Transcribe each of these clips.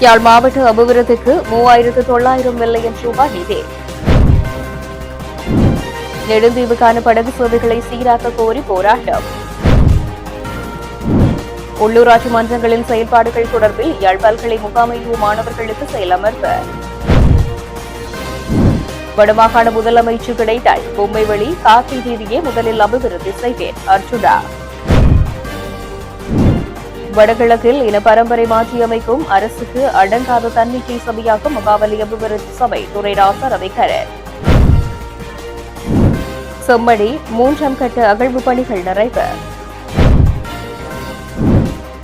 யாழ் மாவட்ட அபிவிருத்திக்கு 3900 மில்லியன் ரூபாய் நிதி. நெடுந்தீவுக்கான படகு சேவைகளை சீராக்க கோரி போராட்டம். உள்ளூராட்சி மன்றங்களின் செயல்பாடுகள் தொடர்பில் யாழ் பல்கலை முகாமையு மாணவர்களுக்கு செயலமர்வு. வடமாகாண முதலமைச்சு கிடைத்தால் பொம்மைவெளி காக்கை வீதியை முதலில் அபிவிருத்தி செய்வேன் அர்ச்சுனா. வடகிழக்கில் இன பரம்பரை மாற்றியமைக்கும் அரசுக்கு அடங்காத தன்னிச்சை சபையாகும் மகாவலி அபிவிருத்தி சபை துரைராச ரவிகரன். செம்மடி 3ஆம் கட்ட அகழ்வு பணிகள் நிறைவு.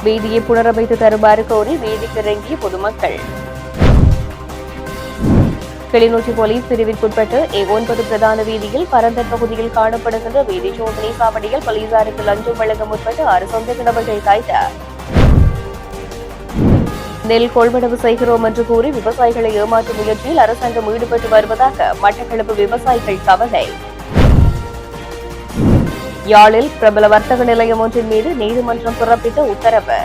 வீதியை புனரமைத்து தருமாறு கோரி வீதிக்கு இறங்கிய பொதுமக்கள். கிளிநொச்சி போலீஸ் பிரிவிற்குட்பட்ட A9 பிரதான வீதியில் பரந்தன் பகுதியில் காணப்படுகின்ற வீதி சோதனை சாவடியில் போலீசாருக்கு லஞ்சம் வழங்க முற்பட்ட 6 சந்தேக நபர்கள் கைது. நெல் கொள்வனவு செய்கிறோம் என்று கூறி விவசாயிகளை ஏமாற்றும் முயற்சியில் அரசாங்கம் ஈடுபட்டு வருவதாக மட்டக்களப்பு விவசாயிகள் கவலை. யாழில் பிரபல வர்த்தக நிலையம் ஒன்றின் மீது நீதிமன்றம் பிறப்பித்த உத்தரவு.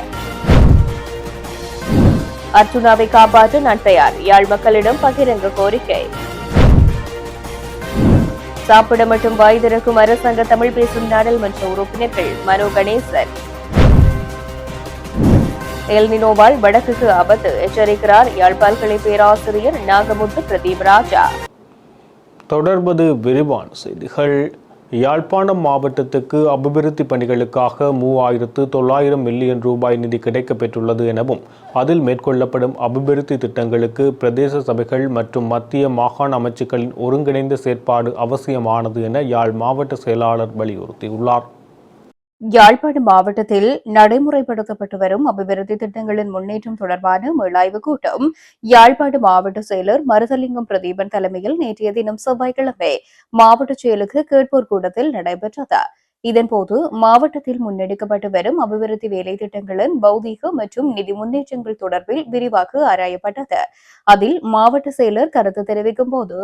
அர்ச்சுனாவை காப்பாற்ற நான் தயார், யாழ் மக்களிடம் பகிரங்க கோரிக்கை. சாப்பிட மட்டும் வாய் திறக்கும் அரசாங்க தமிழ் பேசும் நாடாளுமன்ற உறுப்பினர்கள் மனோ கணேசன். எல்னினோவால் வடக்குக்கு ஆபத்து எச்சரிக்கிறார் யாழ் பல்கலை பேராசிரியர் நாகமுத்து பிரதீப் ராஜா. தொடர்பது விரிவான செய்திகள். யாழ்ப்பாணம் மாவட்டத்துக்கு அபிவிருத்தி பணிகளுக்காக 3900 மில்லியன் ரூபாய் நிதி கிடைக்கப்பெற்றுள்ளது எனவும் அதில் மேற்கொள்ளப்படும் அபிவிருத்தி திட்டங்களுக்கு பிரதேச சபைகள் மற்றும் மத்திய மாகாண அமைச்சுக்களின் ஒருங்கிணைந்த செயற்பாடு அவசியமானது என யாழ் மாவட்ட செயலாளர் வலியுறுத்தியுள்ளார். யாழ்ப்பாணம் மாவட்டத்தில் நடைமுறைப்படுத்தப்பட்டு வரும் அபிவிருத்தி திட்டங்களின் முன்னேற்றம் தொடர்பான மீளாய்வு கூட்டம் யாழ்ப்பாணம் மாவட்ட செயலர் மருதலிங்கம் பிரதீபன் தலைமையில் நேற்றைய தினம் செவ்வாய்க்கிழமை மாவட்ட செயலுக்கு கேட்போர் கூட்டத்தில் நடைபெற்றது. இதன்போது மாவட்டத்தில் முன்னெடுக்கப்பட்டு வரும் அபிவிருத்தி வேலை திட்டங்களின் பௌதீக மற்றும் நிதி முன்னேற்றங்கள் தொடர்பில் விரிவாக ஆராயப்பட்டது. அதில் மாவட்ட செயலர் கருத்து தெரிவிக்கும் போது,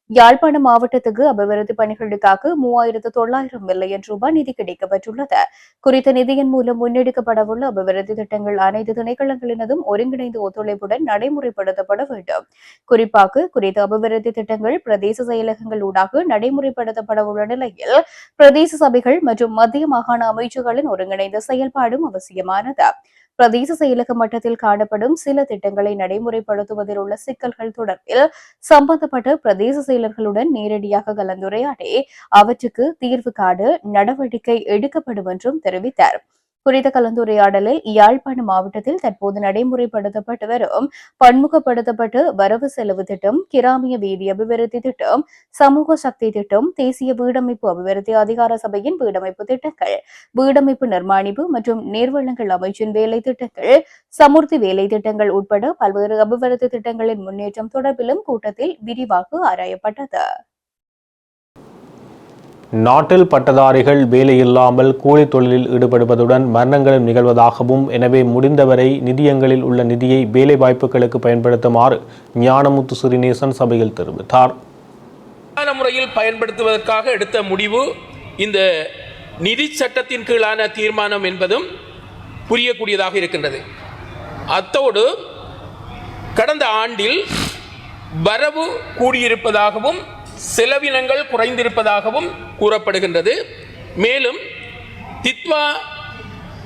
யாழ்ப்பாணம் மாவட்டத்துக்கு அபிவிருத்தி பணிகளுக்காக 3900 மில்லியன் ரூபாய் நிதி கிடைக்கப்பட்டுள்ளது. குறித்த நிதியின் மூலம் முன்னெடுக்கப்படவுள்ள அபிவிருத்தி திட்டங்கள் அனைத்து திணைக்களங்களினதும் ஒருங்கிணைந்த ஒத்துழைப்புடன் நடைமுறைப்படுத்தப்பட வேண்டும். குறிப்பாக குறித்த அபிவிருத்தி திட்டங்கள் பிரதேச செயலகங்கள் ஊடாக நடைமுறைப்படுத்தப்படவுள்ள நிலையில் பிரதேச சபைகள் மற்றும் மத்திய மாகாண அமைச்சுகளின் ஒருங்கிணைந்த செயல்பாடும் அவசியமானது. பிரதேச செயலக மட்டத்தில் காணப்படும் சில திட்டங்களை நடைமுறைப்படுத்துவதில் உள்ள சிக்கல்கள் தொடர்பில் சம்பந்தப்பட்ட பிரதேச செயலர்களுடன் நேரடியாக கலந்துரையாடி அவற்றுக்கு தீர்வு காண நடவடிக்கை எடுக்கப்படும் என்றும் தெரிவித்தார். குறித்த கலந்துரையாடலில் யாழ்ப்பாணம் மாவட்டத்தில் தற்போது நடைமுறைப்படுத்தப்பட்டு வரும் பன்முகப்படுத்தப்பட்ட வரவு செலவு திட்டம், கிராமிய வீதி அபிவிருத்தி திட்டம், சமூக சக்தி திட்டம், தேசிய வீடமைப்பு அபிவிருத்தி அதிகார சபையின் வீடமைப்பு திட்டங்கள், வீடமைப்பு நிர்மாணிப்பு மற்றும் நீர்வளங்கள் அமைச்சின் வேலை திட்டங்கள், சமுர்த்தி வேலை திட்டங்கள் உட்பட பல்வேறு அபிவிருத்தி திட்டங்களின் முன்னேற்றம் தொடர்பிலும் கூட்டத்தில் விரிவாக ஆராயப்பட்டது. நாட்டில் பட்டதாரிகள் வேலையில்லாமல் கூலி தொழிலில் ஈடுபடுவதுடன் மரணங்களும் நிகழ்வதாகவும், எனவே முடிந்தவரை நிதியங்களில் உள்ள நிதியை வேலை வாய்ப்புகளுக்கு பயன்படுத்துமாறு ஞானமுத்து சிறிநேசன் சபையில் தெரிவித்தார். முறையில் பயன்படுத்துவதற்காக எடுத்த முடிவு இந்த நிதி சட்டத்தின் கீழான தீர்மானம் என்பதும் புரியக்கூடியதாக இருக்கின்றது. அத்தோடு கடந்த ஆண்டில் வரவு கூடியிருப்பதாகவும் செலவினங்கள் குறைந்திருப்பதாகவும் கூறப்படுகின்றது. மேலும் தித்வா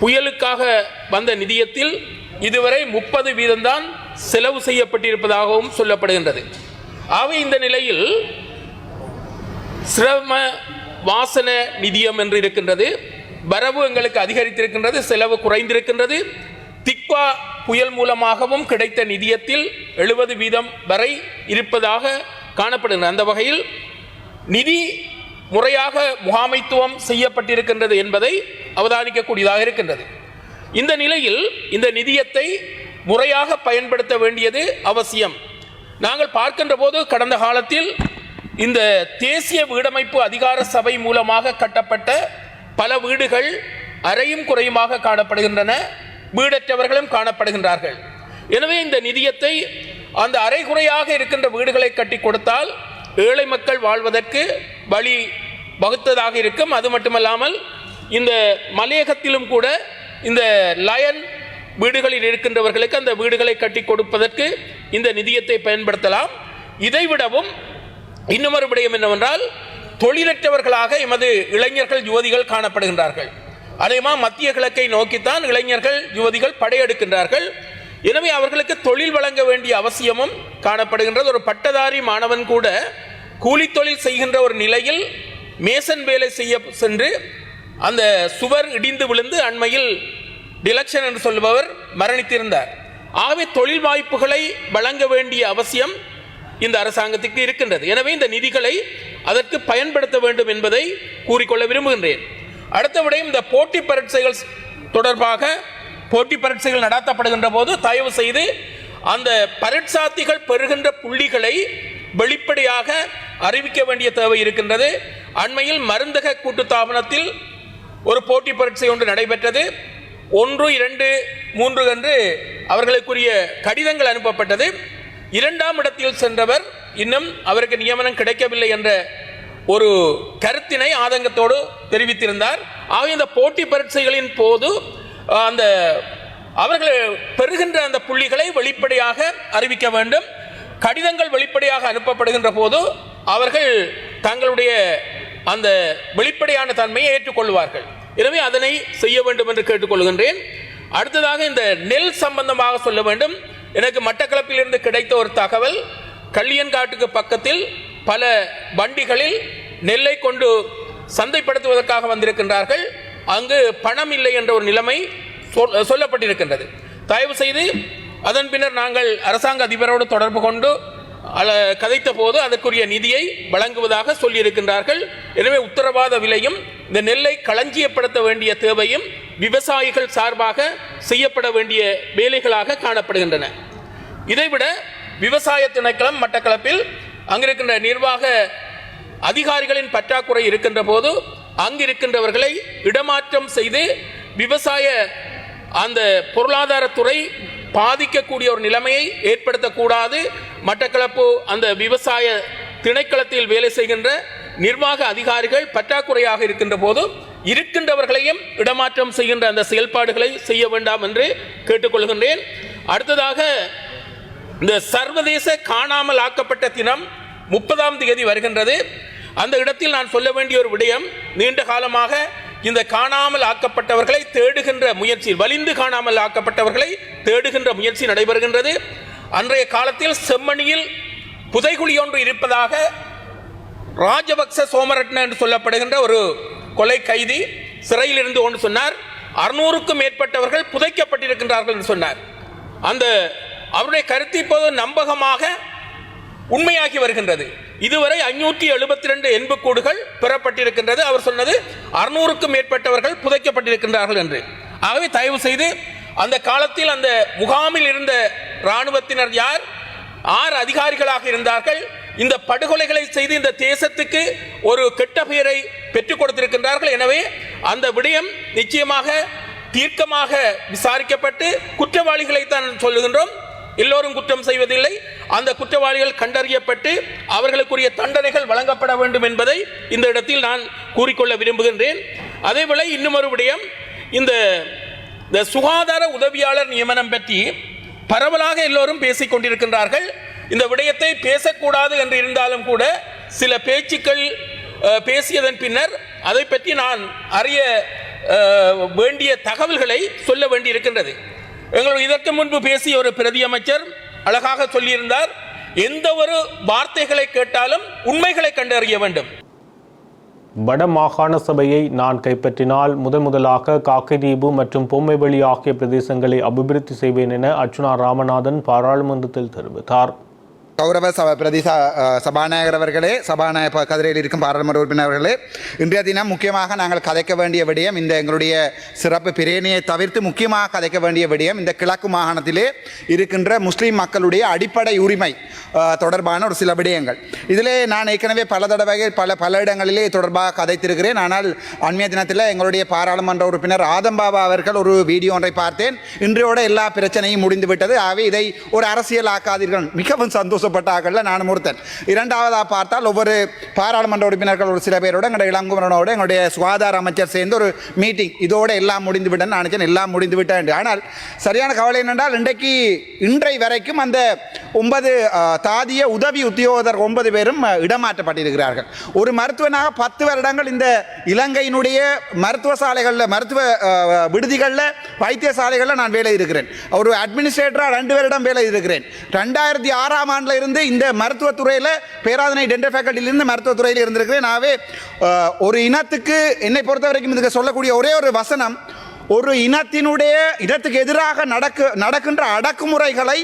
புயலுக்காக வந்த நிதியத்தில் இதுவரை 30% தான் செலவு செய்யப்பட்டிருப்பதாகவும் சொல்லப்படுகின்றது. ஆக இந்த நிலையில் சிரம வாசன நிதியம் என்று இருக்கின்றது. வரவு எங்களுக்கு அதிகரித்திருக்கின்றது, செலவு குறைந்திருக்கின்றது. திக்வா புயல் மூலமாகவும் கிடைத்த நிதியத்தில் 70% வரை இருப்பதாக காணப்படுகின்றன. அந்த வகையில் நிதி முறையாக முகாமைத்துவம் செய்யப்பட்டிருக்கின்றது என்பதை அவதானிக்கக்கூடியதாக இருக்கின்றது. இந்த நிலையில் இந்த நிதியத்தை முறையாக பயன்படுத்த வேண்டியது அவசியம். நாங்கள் பார்க்கின்ற போது கடந்த காலத்தில் இந்த தேசிய வீடமைப்பு அதிகார சபை மூலமாக கட்டப்பட்ட பல வீடுகள் அரையும் குறையுமாக காணப்படுகின்றன, வீடற்றவர்களும் காணப்படுகின்றார்கள். எனவே இந்த நிதியத்தை அந்த அரைகுறையாக இருக்கின்ற வீடுகளை கட்டி கொடுத்தால் ஏழை மக்கள் வாழ்வதற்கு வழி வகுத்ததாக இருக்கும். அது மட்டுமல்லாமல் இந்த மலையகத்திலும் கூட இந்த லயன் வீடுகளில் இருக்கின்றவர்களுக்கு அந்த வீடுகளை கட்டி கொடுப்பதற்கு இந்த நிதியத்தை பயன்படுத்தலாம். இதைவிடவும் இன்னுமொரு விடயம் என்னவென்றால், தொழிலற்றவர்களாக எமது இளைஞர்கள் யுவதிகள் காணப்படுகின்றார்கள். அதேமாதிரி மத்திய கிழக்கை நோக்கித்தான் இளைஞர்கள் யுவதிகள் படையெடுக்கின்றார்கள். எனவே அவர்களுக்கு தொழில் வழங்க வேண்டிய அவசியமும் காணப்படுகின்றது. ஒரு பட்டதாரி மாணவன் கூட கூலி தொழில் செய்கின்ற ஒரு நிலையில் மேசன் வேலை செய்ய சென்று அந்த சுவர் இடிந்து விழுந்து அண்மையில் டிலக்ஷன் என்று சொல்பவர் மரணித்திருந்தார். ஆகவே தொழில் வாய்ப்புகளை வழங்க வேண்டிய அவசியம் இந்த அரசாங்கத்துக்கு இருக்கின்றது. எனவே இந்த நிதிகளை அதற்கு பயன்படுத்த வேண்டும் என்பதை கூறிக்கொள்ள விரும்புகின்றேன். அடுத்த விடயம், இந்த போட்டி பரீட்சைகள் தொடர்பாக போட்டி பரீட்சைகள் நடத்தப்படுகின்ற போது தயவு செய்து அந்த பரீட்சார்த்திகள் பெறுகின்ற புள்ளிகளை வெளிப்படையாக அறிவிக்க வேண்டிய தேவை இருக்கின்றது. அண்மையில் மருந்தக கூட்டுத்தாபனத்தில் ஒரு போட்டி பரீட்சை ஒன்று நடைபெற்றது. 1, 2, 3 என்று அவர்களுக்குரிய கடிதங்கள் அனுப்பப்பட்டது. 2ஆம் இடத்தில் சென்றவர் இன்னும் அவருக்கு நியமனம் கிடைக்கவில்லை என்ற ஒரு கருத்தினை ஆதங்கத்தோடு தெரிவித்திருந்தார். ஆகவே இந்த போட்டி பரீட்சைகளின் போது அந்த அவர்கள் பெறுகின்ற அந்த புள்ளிகளை வெளிப்படையாக அறிவிக்க வேண்டும். கடிதங்கள் வெளிப்படையாக அனுப்பப்படுகின்ற போது அவர்கள் தங்களுடைய அந்த வெளிப்படையான தன்மையை ஏற்றுக்கொள்வார்கள். எனவே அதனை செய்ய வேண்டும் என்று கேட்டுக்கொள்கின்றேன். அடுத்ததாக இந்த நெல் சம்பந்தமாக சொல்ல வேண்டும். எனக்கு மட்டக்களப்பில் இருந்து கிடைத்த ஒரு தகவல், கள்ளியன்காட்டுக்கு பக்கத்தில் பல வண்டிகளில் நெல்லை கொண்டு சந்தைப்படுத்துவதற்காக வந்திருக்கின்றார்கள். அங்கு பணம் இல்லை என்ற ஒரு நிலைமை சொல்லப்பட்டிருக்கின்றது. தயவு செய்து அதன் பின்னர் நாங்கள் அரசாங்க அதிபரோடு தொடர்பு கொண்டு கதைத்த போது அதற்குரிய நிதியை வழங்குவதாக சொல்லியிருக்கின்றார்கள். எனவே உத்தரவாத விலையும் இந்த நெல்லை களஞ்சியப்படுத்த வேண்டிய தேவையும் விவசாயிகள் சார்பாக செய்யப்பட வேண்டிய வேலைகளாக காணப்படுகின்றன. இதைவிட விவசாய திணைக்களம் மட்டக்களப்பில் அங்கிருக்கின்ற நிர்வாக அதிகாரிகளின் பற்றாக்குறை இருக்கின்ற போது அங்கிருக்கின்றவர்களை இடமாற்றம் செய்து விவசாய அந்த பொருளாதாரத்துறை பாதிக்கக்கூடிய ஒரு நிலைமையை ஏற்படுத்தக்கூடாது. மட்டக்களப்பு அந்த விவசாய திணைக்களத்தில் வேலை செய்கின்ற நிர்வாக அதிகாரிகள் பற்றாக்குறையாக இருக்கின்ற போது இருக்கின்றவர்களையும் இடமாற்றம் செய்கின்ற அந்த செயல்பாடுகளை செய்ய வேண்டாம் என்று கேட்டுக்கொள்கின்றேன். அடுத்ததாக, இந்த சர்வதேச காணாமல் ஆக்கப்பட்ட தினம் 30ஆம் தேதி வருகின்றது. அந்த இடத்தில் நான் சொல்ல வேண்டிய ஒரு விடயம், நீண்ட காலமாக இந்த காணாமல் ஆக்கப்பட்டவர்களை தேடுகின்ற முயற்சி, வலிந்து காணாமல் ஆக்கப்பட்டவர்களை தேடுகின்ற முயற்சி நடைபெறுகின்றது. அன்றைய காலத்தில் செம்மணியில் புதைகுழி ஒன்று இருப்பதாக ராஜபக்ச சோமரட்ன என்று சொல்லப்படுகின்ற ஒரு கொலை கைதி சிறையில் இருந்து கொண்டு சொன்னார். 600க்கும் மேற்பட்டவர்கள் புதைக்கப்பட்டிருக்கின்றார்கள் என்று சொன்னார். அந்த அவருடைய கருத்து இப்போது நம்பகமாக உண்மையாகி வருகின்றது. இதுவரை 572 எண்புக்கூடுகள் பெறப்பட்டிருக்கின்றது. அவர் சொன்னது 600க்கும் மேற்பட்டவர்கள் புதைக்கப்பட்டிருக்கின்றார்கள் என்று. ஆகவே தயவு செய்து அந்த காலத்தில் அந்த முகாமில் இருந்த இராணுவத்தினர் யார், 6 அதிகாரிகளாக இருந்தார்கள். இந்த படுகொலைகளை செய்து இந்த தேசத்துக்கு ஒரு கெட்ட பெயரை பெற்றுக் கொடுத்திருக்கின்றார்கள். எனவே அந்த விடயம் நிச்சயமாக தீர்க்கமாக விசாரிக்கப்பட்டு குற்றவாளிகளை தான் சொல்லுகின்றோம், எல்லோரும் குற்றம் செய்வதில்லை, அந்த குற்றவாளிகள் கண்டறியப்பட்டு அவர்களுக்குரிய தண்டனைகள் வழங்கப்பட வேண்டும் என்பதை இந்த இடத்தில் நான் கூறிக்கொள்ள விரும்புகின்றேன். அதேவேளை இன்னும் ஒரு விடயம், இந்த சுகாதார உதவியாளர் நியமனம் பற்றி பரவலாக எல்லோரும் பேசிக் கொண்டிருக்கின்றார்கள். இந்த விடயத்தை பேசக்கூடாது என்று இருந்தாலும் கூட சில பேச்சுக்கள் பேசியதன் பின்னர் அதை பற்றி நான் அறிய வேண்டிய தகவல்களை சொல்ல வேண்டியிருக்கின்றது. இதற்கு முன்பு பேசிய ஒரு பிரதி அமைச்சர் அழகாக சொல்லியிருந்தார், எந்த ஒரு வார்த்தைகளை கேட்டாலும் உண்மைகளை கண்டறிய வேண்டும். வட மாகாண சபையை நான் கைப்பற்றினால் முதலாக காக்கைதீவு மற்றும் பொம்மைவெளி ஆகிய பிரதேசங்களை அபிவிருத்தி செய்வேன் என அர்ச்சுனா ராமநாதன் பாராளுமன்றத்தில் தெரிவித்தார். கௌரவ பிரதேச சபாநாயகர் அவர்களே, சபாநாயகர் கதிரையில் இருக்கும் பாராளுமன்ற உறுப்பினர்களே, இன்றைய தினம் முக்கியமாக நாங்கள் கதைக்க வேண்டிய விடயம், இந்த எங்களுடைய சிறப்பு பிரேணியை தவிர்த்து முக்கியமாக கதைக்க வேண்டிய விடயம், இந்த கிழக்கு மாகாணத்திலே இருக்கின்ற முஸ்லீம் மக்களுடைய அடிப்படை உரிமை தொடர்பான ஒரு சில விடயங்கள். இதிலே நான் ஏற்கனவே பல தடவைகள் பல இடங்களிலே தொடர்பாக கதைத்திருக்கிறேன். ஆனால் அண்மைய தினத்தில் எங்களுடைய பாராளுமன்ற உறுப்பினர் ஆதம்பாபா அவர்கள் ஒரு வீடியோ ஒன்றை பார்த்தேன். இன்றையோட எல்லா பிரச்சனையும் முடிந்துவிட்டது, ஆகவே இதை ஒரு அரசியல் ஆக்காதீர்கள், மிகவும் சந்தோஷம் சந்தோஷப்பட்டார்கள். நானும் ஒருத்தன். இரண்டாவதாக பார்த்தால் ஒவ்வொரு பாராளுமன்ற உறுப்பினர்கள் ஒரு சில பேரோட எங்களுடைய இளங்குமரனோட எங்களுடைய சுகாதார அமைச்சர் சேர்ந்து ஒரு மீட்டிங், இதோட எல்லாம் முடிந்து விட்டேன் நினைச்சேன். எல்லாம் முடிந்து விட்டேன். ஆனால் சரியான கவலை என்னென்றால் இன்றை வரைக்கும் அந்த 9 தாதிய உதவி உத்தியோகத்தர் 9 பேரும் இடமாற்றப்பட்டிருக்கிறார்கள். ஒரு மருத்துவனாக 10 வருடங்கள் இந்த இலங்கையினுடைய மருத்துவ சாலைகளில், மருத்துவ விடுதிகளில், வைத்தியசாலைகளில் நான் வேலை இருக்கிறேன். ஒரு அட்மினிஸ்ட்ரேட்டராக 2 வருடம் வேலை இருக்கிறேன். 2006ஆம் ஆண்டில் இருந்து இந்த மருத்துவத்துறையில் பேராதனை டென்டல் ஃபேக்கல்ட்டியிலிருந்து மருத்துவத்துறையில் இருந்திருக்கிறேன். ஆகவே ஒரு இனத்துக்கு என்னை பொறுத்த வரைக்கும் இதுக்கு சொல்லக்கூடிய ஒரே ஒரு வசனம், ஒரு இனத்துக்கு எதிராக நடக்கின்ற அடக்குமுறைகளை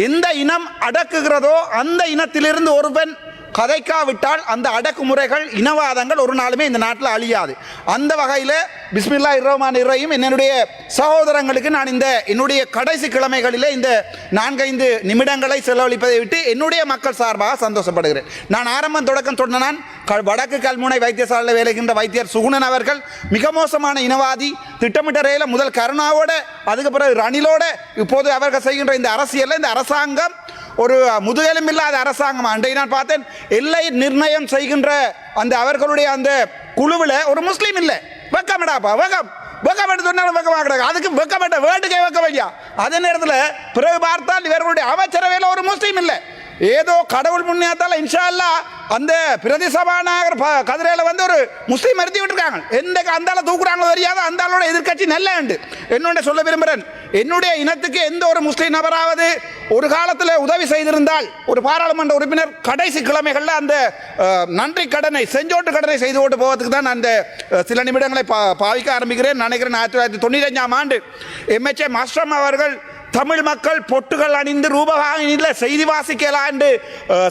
எந்த இனம் அடக்குகிறதோ அந்த இனத்திலிருந்து ஒருவன் கதைக்காவிட்டால் அந்த அடக்குமுறைகள், இனவாதங்கள் ஒரு நாளுமே இந்த நாட்டில் அழியாது. அந்த வகையில் பிஸ்மில்லாஹிர் ரஹ்மானிர் ரஹீம் என்னுடைய சகோதரங்களுக்கு நான் என்னுடைய கடைசி கிழமைகளிலே இந்த 4-5 நிமிடங்களை செலவழிப்பதை விட்டு என்னுடைய மக்கள் சார்பாக சந்தோஷப்படுகிறேன். நான் ஆரம்பம் தொடக்கம் சொன்ன வடக்கு கல்முனை வைத்தியசாலையில் வேலைகின்ற வைத்தியர் சுகுணன் அவர்கள் மிக மோசமான இனவாதி. திட்டமிட்ட ரயில முதல் கருணாவோட, அதுக்கு பிறகு ரணிலோட, இப்போது அவர்கள் செய்கின்ற இந்த அரசியலில் இந்த அரசாங்கம் ஒரு முதுகெலும்பில்லாத அரசாங்கம். அன்றைய நான் பார்த்தேன், எல்லை நிர்ணயம் செய்கின்ற அந்த அவர்களுடைய அந்த குழுவில் ஒரு முஸ்லீம் இல்லை. வெக்கமடாப்பா, வெக்கம் சொன்னாலும் வெக்கமாக கிடக்கு. அதுக்கு வெக்கப்பட்ட வேண்டுகை வெக்க வையா. அதே நேரத்தில் பிறகு பார்த்தால் இவர்களுடைய அமைச்சரவையில் ஒரு முஸ்லீம் இல்லை. ஏதோ கடவுள் முன்னேற்றால இன்ஷா அல்லாஹ் அந்த பிரதி சபாநாயகர் கதிரையில் வந்து ஒரு முஸ்லீம் மறுத்தி விட்டுருக்காங்க. எந்த அந்தால தூக்குறாங்களோ தெரியாத அந்த ஆளோட எதிர்கட்சி நல்ல உண்டு. என்னோட சொல்ல விரும்புகிறேன், என்னுடைய இனத்துக்கு எந்த ஒரு முஸ்லீம் நபராவது ஒரு காலத்தில் உதவி செய்திருந்தால் ஒரு பாராளுமன்ற உறுப்பினர் கடைசி கிழமைகளில் அந்த நன்றி கடனை, செஞ்சோட்டு கடனை செய்து கொண்டு போவதுக்கு தான் அந்த சில நிமிடங்களை பாவிக்க ஆரம்பிக்கிறேன். நினைக்கிறேன் 1995ஆம் ஆண்டு MHA மாஸ்ட்ரம் அவர்கள் தமிழ் மக்கள் பொட்டுகள் அணிந்து ரூபகாயினில் செய்தி வாசிக்கலாம் என்று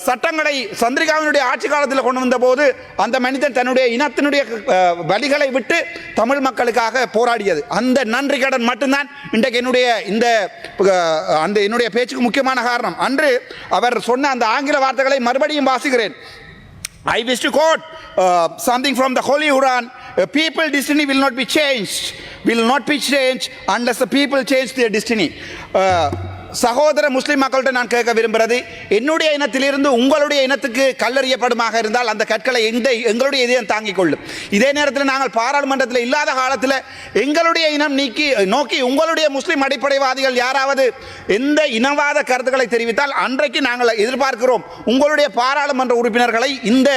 சட்டங்களை சந்திரிகாவினுடைய ஆட்சி காலத்தில் கொண்டு வந்த போது அந்த மனிதன் தன்னுடைய இனத்தினுடைய வழிகளை விட்டு தமிழ் மக்களுக்காக போராடியது. அந்த நன்றி கடன் மட்டும்தான் இன்றைக்கு என்னுடைய பேச்சுக்கு முக்கியமான காரணம். அன்று அவர் சொன்ன அந்த ஆங்கில வார்த்தைகளை மறுபடியும் வாசிக்கிறேன். I wish to quote something from the Holy Quran. People destiny will not be changed unless the people change their destiny. சகோதர முஸ்லிம் மக்கள்கிட்ட நான் கேட்க விரும்புகிறது, என்னுடைய இனத்திலிருந்து உங்களுடைய இனத்துக்கு கல்லறியப்படுமாக இருந்தால் அந்த கற்களை எங்களுடைய இதயம் தாங்கிக் கொள்ளும். இதே நேரத்தில் நாங்கள் பாராளுமன்றத்தில் இல்லாத காலத்தில் எங்களுடைய இனம் நோக்கி உங்களுடைய முஸ்லிம் அடிப்படைவாதிகள் யாராவது எந்த இனவாத கருத்துக்களை தெரிவித்தால் அன்றைக்கு நாங்கள் எதிர்பார்க்கிறோம் உங்களுடைய பாராளுமன்ற உறுப்பினர்களை இந்த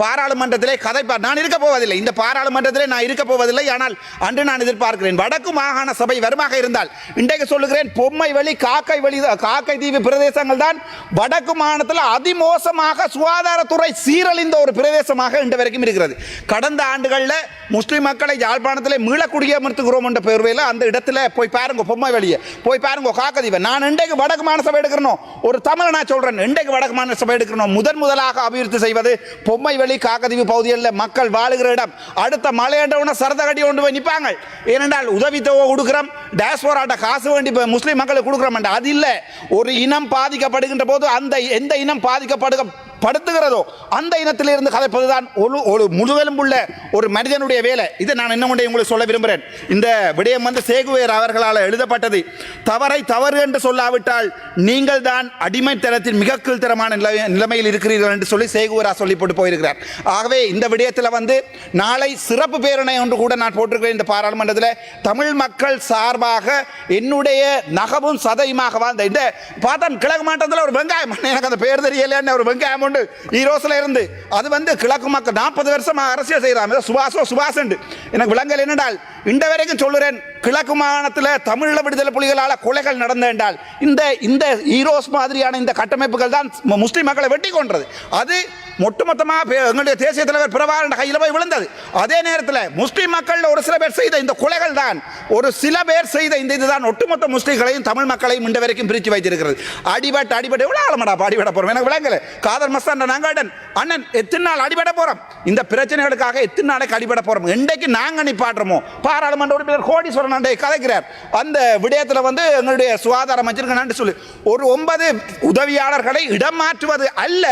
பாராளுமன்றத்திலே கதைப்பார். நான் இருக்க போவதில்லை, இந்த பாராளுமன்றத்திலே நான் இருக்க போவதில்லை. ஆனால் அன்று நான் எதிர்பார்க்கிறேன் வடக்கு மாகாண சபை வருமாக இருந்தால், இன்றைக்கு சொல்லுகிறேன், பொம்மை வழி காக்கை தீவு பிரதேசங்கள் தான் வடக்கு மாநிலத்தில் அதிமோசமாக சுகாதாரத்துறை சீரழிந்த ஒரு பிரதேசமாக இன்று வரைக்கும் இருக்கிறது. கடந்த ஆண்டுகளில் முஸ்லிம் மக்களை யாழ்ப்பாணத்தில் மீள குடியமர்த்துகிறோம் என்ற பெயர்வையில் அந்த இடத்துல போய் பாருங்க, பொம்மை வழியை போய் பாருங்க, காக்கதீவை. நான் இன்றைக்கு வடக்கு மாநில சபை எடுக்கிறோம், ஒரு தமிழ் நான் சொல்றேன், இன்றைக்கு வடக்கு மாநில சபை எடுக்கிறோம். முதலாக அபிவிருத்தி செய்வது பொம்மை வழி காக்கதீவு பகுதிகளில் மக்கள் வாழுகிற இடம். அடுத்த மலையண்டவன சரதகடி கொண்டு போய் நிற்பாங்க. ஏனென்றால் உதவித்தொகை கொடுக்கிறோம், டேஸ்போராட்ட காசு வேண்டி முஸ்லிம் மக்களுக்கு கொடுக்கிறோம். அது இல்லை, ஒரு இனம் பாதிக்கப்படுகின்ற போது அந்த எந்த இனம் படுத்துகிறதோ அந்த இனத்திலிருந்து கதைப்பதுதான் ஒரு முழுவெலும்புள்ள ஒரு மனிதனுடைய வேலை. இதை நான் இன்னும் உங்களுக்கு சொல்ல விரும்புகிறேன். இந்த விடயம் வந்து சேகுவேர் அவர்களால் எழுதப்பட்டது. தவறை தவறு என்று சொல்லாவிட்டால் நீங்கள் தான் அடிமைத்தனத்தின் மிக கீழ்த்தரமான நிலைமையில் இருக்கிறீர்கள் என்று சொல்லி சேகுவேரா சொல்லி போட்டு போயிருக்கிறார். ஆகவே இந்த விடயத்தில் வந்து நாளை சிறப்பு பேரணை ஒன்று கூட நான் போட்டிருக்கிறேன் இந்த பாராளுமன்றத்தில். தமிழ் மக்கள் சார்பாக என்னுடைய நகமும் சதையுமாக வாழ்ந்த இந்த பார்த்தா கிழக்கு மாவட்டத்தில் ஒரு வெங்காயம், எனக்கு அந்த பேர் தெரியல, ஒரு வெங்காயம் ஈரோஸ்ல இருந்து அது வந்து கிழக்கு மக்கள் 40 வருஷமாக அரசியல் செய்யறாங்க. சுபாஷ் எனக்கு விளங்கல் என்னென்றால் இந்த வரைக்கும் சொல்லுறேன், கிழக்கு மாகாணத்தில் தமிழீழ விடுதலை புலிகளால் கொலைகள் நடந்த என்றால் இந்த ஈரோஸ் மாதிரியான இந்த கட்டமைப்புகள் தான் முஸ்லிம் மக்களை வெட்டி கொன்றது. அது ஒட்டுமொத்தமாக எங்களுடைய தேசிய தலைவர் பிரபாகரன் கையில் போய் விழுந்தது. அதே நேரத்தில் முஸ்லிம் மக்கள் ஒரு சில பேர் செய்த இந்த கொலைகள் தான், ஒரு சில பேர் செய்த இந்த இதுதான் ஒட்டுமொத்த முஸ்லிம்களையும் தமிழ் மக்களையும் இந்த வரைக்கும் பிரித்து வைத்திருக்கிறது. அடிபட்டு எவ்வளோ ஆளமாடா அடிபட போறோம், எனக்கு விளங்கல. காதர் மஸ்தான் நாங்காடன் அண்ணன் எத்தனை நாள் அடிபட போறோம், இந்த பிரச்சனைகளுக்காக எத்தனை நாளைக்கு அடிபட போறோம். இன்றைக்கு நாங்கள் நிப்பாட்டுறோமோ பாராளுமன்ற உறுப்பினர் கோடீஸ்வரன் கதைக்கிறார். அந்த விடயத்தில் வந்து எங்களுடைய சுகாதார அமைச்சருக்கு நன்றி சொல்லி ஒரு 9 உதவியாளர்களை இடம் மாற்றுவது அல்ல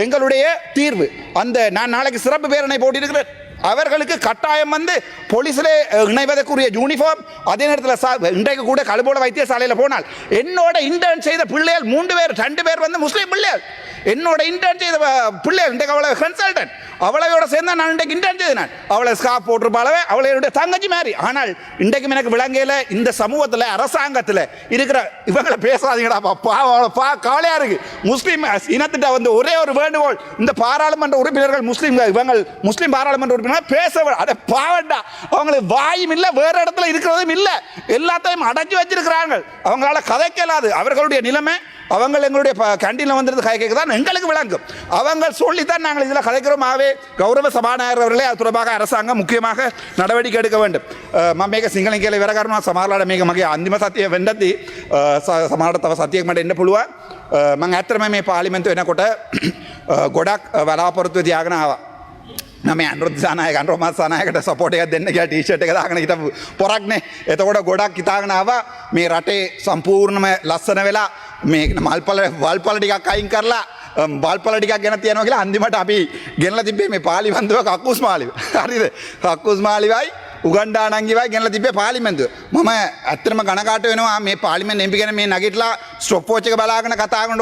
எங்களுடைய தீர்வு. அந்த நான் நாளைக்கு சிறப்பு பேரணை போட்டிருக்கிறேன். அவர்களுக்கு கட்டாயம் வந்து போலீஸில் இணைவதற்குரிய யூனிஃபார்ம் அதே நேரத்தில் இன்றைக்கு கூட கழுபோட வைத்தியசாலையில் போனால் என்னோட இன்டர்ன் செய்த பிள்ளைகள் 3 பேர் 2 பேர் வந்து முஸ்லீம் பிள்ளைகள் என்னோட இன்டர்ன் செய்த பிள்ளைகள் இன்றைக்கு அவளை கன்சல்டன்ட் அவளையோட சேர்ந்தா நான் இன்றைக்கு இன்டர்ன் செய்தேன் அவளை ஸ்காப் போட்டிருப்பாளவே அவளையோட தங்கச்சி மாதிரி ஆனால் இன்றைக்கும் எனக்கு விளங்கையில் இந்த சமூகத்தில் அரசாங்கத்தில் இருக்கிற இவங்களை பேசாதீங்கடா காலையா இருக்கு முஸ்லீம் இனத்திட்ட வந்து ஒரே ஒரு வேண்டுகோள் இந்த பாராளுமன்ற உறுப்பினர்கள் முஸ்லீம் பாராளுமன்ற உறுப்பினர்கள் பேச அட பாவண்டா அவங்களுக்கு வாயும் இல்லை வேற இடத்துல இருக்கிறதும் இல்லை எல்லாத்தையும் அடைச்சி வச்சிருக்கிறாங்க அவங்களால கதைக்கலாது அவர்களுடைய நிலைமை அவங்க எங்களுடைய கேண்டீனில் வந்துருந்து கதைக்க தான் எங்களுக்கு விளங்கும் அவங்க சொல்லித்தான் நாங்கள் இதில் கதைக்கிறோமாவே கௌரவ சபாநாயகர் அவர்களே அது தொடர்பாக அரசாங்கம் முக்கியமாக நடவடிக்கை எடுக்க வேண்டும் මේක සිංහලෙන් කියලා ඉවර කරනවා සමහරලාට මේක මගේ අන්තිම සතිය වෙන්නදී සමහරට තව සතියක් මට එන්න පුළුවන් මම ඇත්තටම මේ පාර්ලිමේන්තුව එනකොට ගොඩක් බලාපොරොත්තු තියාගෙන ආවා නම අනුරුද්ධ සානායක අනුරුමත් සානායකට සපෝට් එකක් දෙන්න කියලා ටී-ෂර්ට් එක දාගෙන හිටපු පොරක්නේ එතකොට ගොඩක් හිතාගෙන ආවා මේ රටේ සම්පූර්ණම ලස්සන වෙලා මේ වල්පල ටිකක් අයින් කරලා වල්පල ටිකක් ගෙන තියනවා කියලා අන්තිමට අපි ගෙනලා තිබ්බේ මේ පාර්ලිමේන්තුව කක්කුස් මාලිව හරිද කක්කුස් මාලිවයි උගන්ඩා නංගිවයි ගෙනලා තිබ්බේ පාර්ලිමේන්තුව මම ඇත්තටම ගණකාට වෙනවා මේ පාර්ලිමේන්තු එම්පි ගැන මේ නගිටලා ස්ටොප් වොච් එක බලාගෙන කතා කරන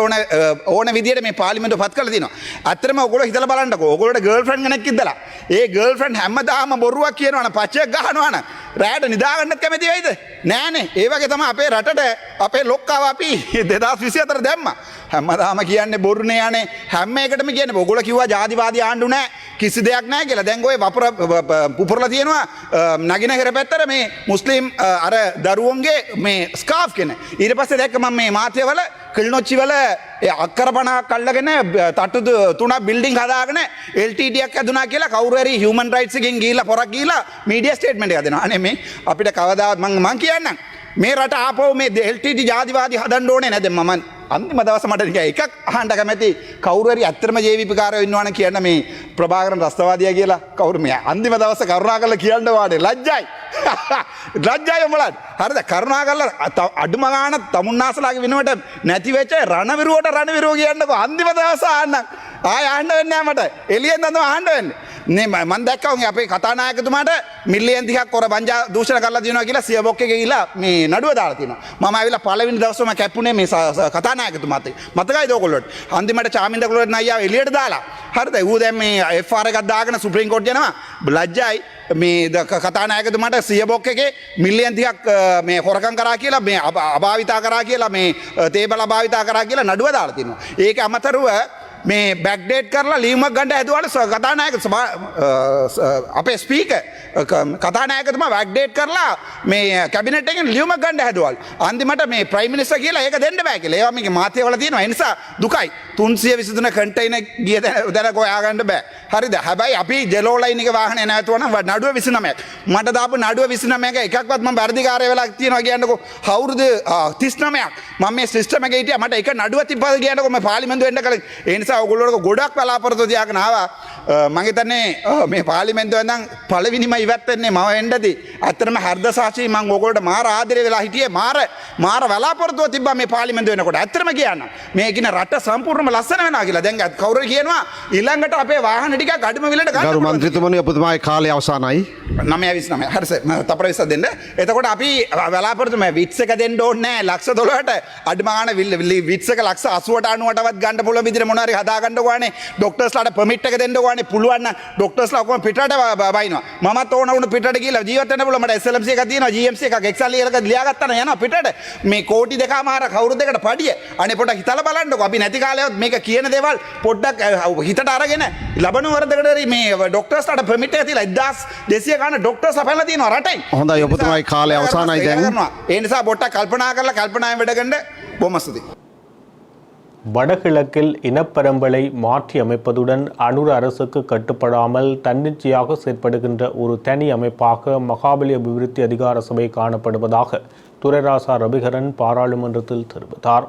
ඕන විදියට මේ පාර්ලිමේන්තුව පත් කරලා තිනවා ඇත්තටම ඔයගොල්ලෝ හිතලා බලන්නකෝ ඔයගොල්ලෝට ගර්ල්ෆ්‍රෙන්ඩ් කෙනෙක් ඉඳලා ඒ ගර්ල්ෆ්‍රෙන්ඩ් හැමදාම බොරුවක් කියනවනේ පච්චයක් ගහනවනේ රැට නිදාගන්නත් කැමති වෙයිද නෑනේ ඒ වගේ තමයි අපේ රටට අපේ ලොක්කාව අපි 2024 දැම්මා හැමදාම කියන්නේ බොරුනේ යන්නේ හැම එකටම කියන්නේ ඔයගොල්ලෝ කිව්වා ජාතිවාදී ආණ්ඩු නෑ කිසි දෙයක් නෑ කියලා දැන් ඔය වපුර පුපුරලා තියෙනවා නගින හෙර පැත්තට මේ මුස්ලිම් අර දරුවන්ගේ මේ ස්කාෆ් කියන ඊට පස්සේ දැක්ක මම මේ මාත්‍යවල කිල්නොච්චි වල අක්කරපණක් අල්ලගෙන තට්ටු 3ක් බිල්ඩින් හදාගෙන LTT එකක් හදුනා කියලා කවුරු හරි හියුමන් රයිට්ස් එකෙන් ගිහිල්ලා පොරක් ගිහිල්ලා මීඩියා ස්ටේට්මන්ට් එකක් දෙනවා අනේ මේ අපිට කවදාවත් මං කියන්නම් මේ රට ආපහු මේ LTT ජාතිවාදී හදන්න ඕනේ නැද මම අන්තිම දවස මට නිකන් එකක් අහන්න කැමති කවුරු හරි ඇත්තටම JVP කාරයෝ ඉන්නවනම් කියන්න මේ ප්‍රභාකරන් රස්තවාදියා කියලා කවුරු මේ අන්තිම දවස කරුණාකරලා කියන්න වාඩේ ලැජ්ජයි ලැජ්ජයි උඹලට හරිද කරුණාකරලා අඩුම ගාන තමුන්නාසලාගේ වෙනුවට නැති වෙච්ච රණවිරුවට රණවිරුව කියන්නකෝ අන්තිම දවස ආන්න ආය ආන්න වෙන්නේ නැහැ මට එළියෙන් දන්නවා ආන්න වෙන්නේ නේ මම දැක්කා උන් අපේ කතානායකතුමාට මිලියන් 30ක් කර බංජා දූෂණ කරලා දිනවා කියලා සියබොක් එකේ ගිහිලා මේ නඩුව දාලා තිනවා මම ආවිලා පළවෙනි දවසේම කැප්පුනේ මේ කතානායකතුමාත් මතකයිද ඔයගොල්ලෝට අන්තිමට චාමින්ද කොල්ලට නයියා එළියට දාලා හරිද ඌ දැන් මේ FR එකක් දාගෙන සුප්‍රීම කෝට් යනවා ලැජ්ජයි මේ කතානායකතුමාට සියබොක් එකේ මිලියන් 30ක් මේ හොරකම් කරා කියලා මේ අභාවිතා කරා කියලා මේ තේබල අභාවිතා කරා කියලා නඩුව දාලා තිනවා ඒක අමතරව මේ බැක්ඩේට් කරලා ලියුමක් ගන්න හැදුවාලු කතානායක අපේ ස්පීකර් කතානායකතුමා බැක්ඩේට් කරලා මේ කැබිනට් එකෙන් ලියුමක් ගන්න හැදුවාලු අන්තිමට මේ ප්‍රයිම් මිනිස්ටර් කියලා ඒක දෙන්න බෑ කියලා ඒවා මේකේ මාත්‍යවල තියෙනවා ඒ නිසා දුකයි 323 කන්ටේනර් ගිය දැන හොයා ගන්න බෑ හරිද හැබැයි අපි ජෙලෝ ලයින් එක වාහනේ නැවතුවනම් නඩුව 29ක් මට දාපු නඩුව 29ක එකක්වත් මම වර්ධිකාරය වෙලා තියෙනවා කියන්නකෝ අවුරුදු 39ක් මම මේ සිස්ටම් එකේ හිටියා මට එක නඩුව තිබ්බද කියන්නකෝ මම පාර්ලිමේන්තුව එන්න කලින් ඒ නිසා ඔයගොල්ලෝ ගොඩක් බලාපොරොත්තු තියාගෙන ආවා මම හිතන්නේ මේ පාර්ලිමේන්තුව නම් පළවෙනිම ඉවත් වෙන්නේ මම එන්නදී අත්‍තරම හර්ද සාක්ෂි මම ඔයගොල්ලෝට මාර ආදරේ වෙලා හිටියේ මාර බලාපොරොත්තුව තිබ්බා මේ පාර්ලිමේන්තුව එනකොට අත්‍තරම කියන්න මේ කින රට සම්පූර්ණයෙන්ම ලස්සන වෙනවා කියලා දැන් කවුරු කියනවා ඊළඟට අපේ වාහන ටිකක් අඩුම විලට ගන්න ගරු මන්ත්‍රීතුමනි ඔබතුමාගේ කාලය අවසానයි 9:29 හරි සර් මම තපර 20ක් දෙන්න එතකොට අපි බලාපොරොත්තු මේ විත්ස් එක දෙන්න ඕනේ නැහැ ලක්ෂ 12ට අඩුම ගාන විත්ස් එක ලක්ෂ 80ට 90ටවත් ගන්න පුළුවන් විදිහට මොනවා හරි හදා ගන්න ඕනේ ડોක්ටර්ස්ලාට පර්මිට් එක දෙන්න ඕනේ පුළුවන් නම් ડોක්ටර්ස්ලා ඔක්කොම පිටරට බයිනවා මමත් ඕන වුණ පිටරට ගිහලා ජීවත් වෙන්න පුළුවන් මට SLMC එකක් තියෙනවා GMC එකක් එක්සල් එකක් ලියාගත්තා නම් යනවා පිටරට මේ කෝටි දෙකමාර කවුරු දෙකට පඩිය අනේ පොඩ්ඩක් හිතලා බලන්නකෝ අපි නැති කාලෙවත් මේක කියන දේවල් පොඩ්ඩක් හිතට අරගෙන ලබන වරදකට මේ ડોක්ටර්ස්ලාට පර්මිට් එක තියලා 1200 ගාන ડોක්ටර්ස්ලා පැනලා තියෙනවා රටේ හොඳයි ඔබතුමාගේ කාලය අවසానයි දැන් ඒ නිසා පොඩ්ඩක් කල්පනා කරලා කල්පනාවෙන් වැඩ ගන්න බොහොම ස්තුතියි வடகிழக்கில் இனப்பெரம்பலை மாற்றி அமைப்பதுடன் அனுர அரசுக்கு கட்டுப்படாமல் தன்னிச்சையாக செயற்படுகின்ற ஒரு தனி அமைப்பாக மகாபலி அபிவிருத்தி அதிகார சபை காணப்படுவதாக துரைராசா ரவிகரன் பாராளுமன்றத்தில் தெரிவித்தார்.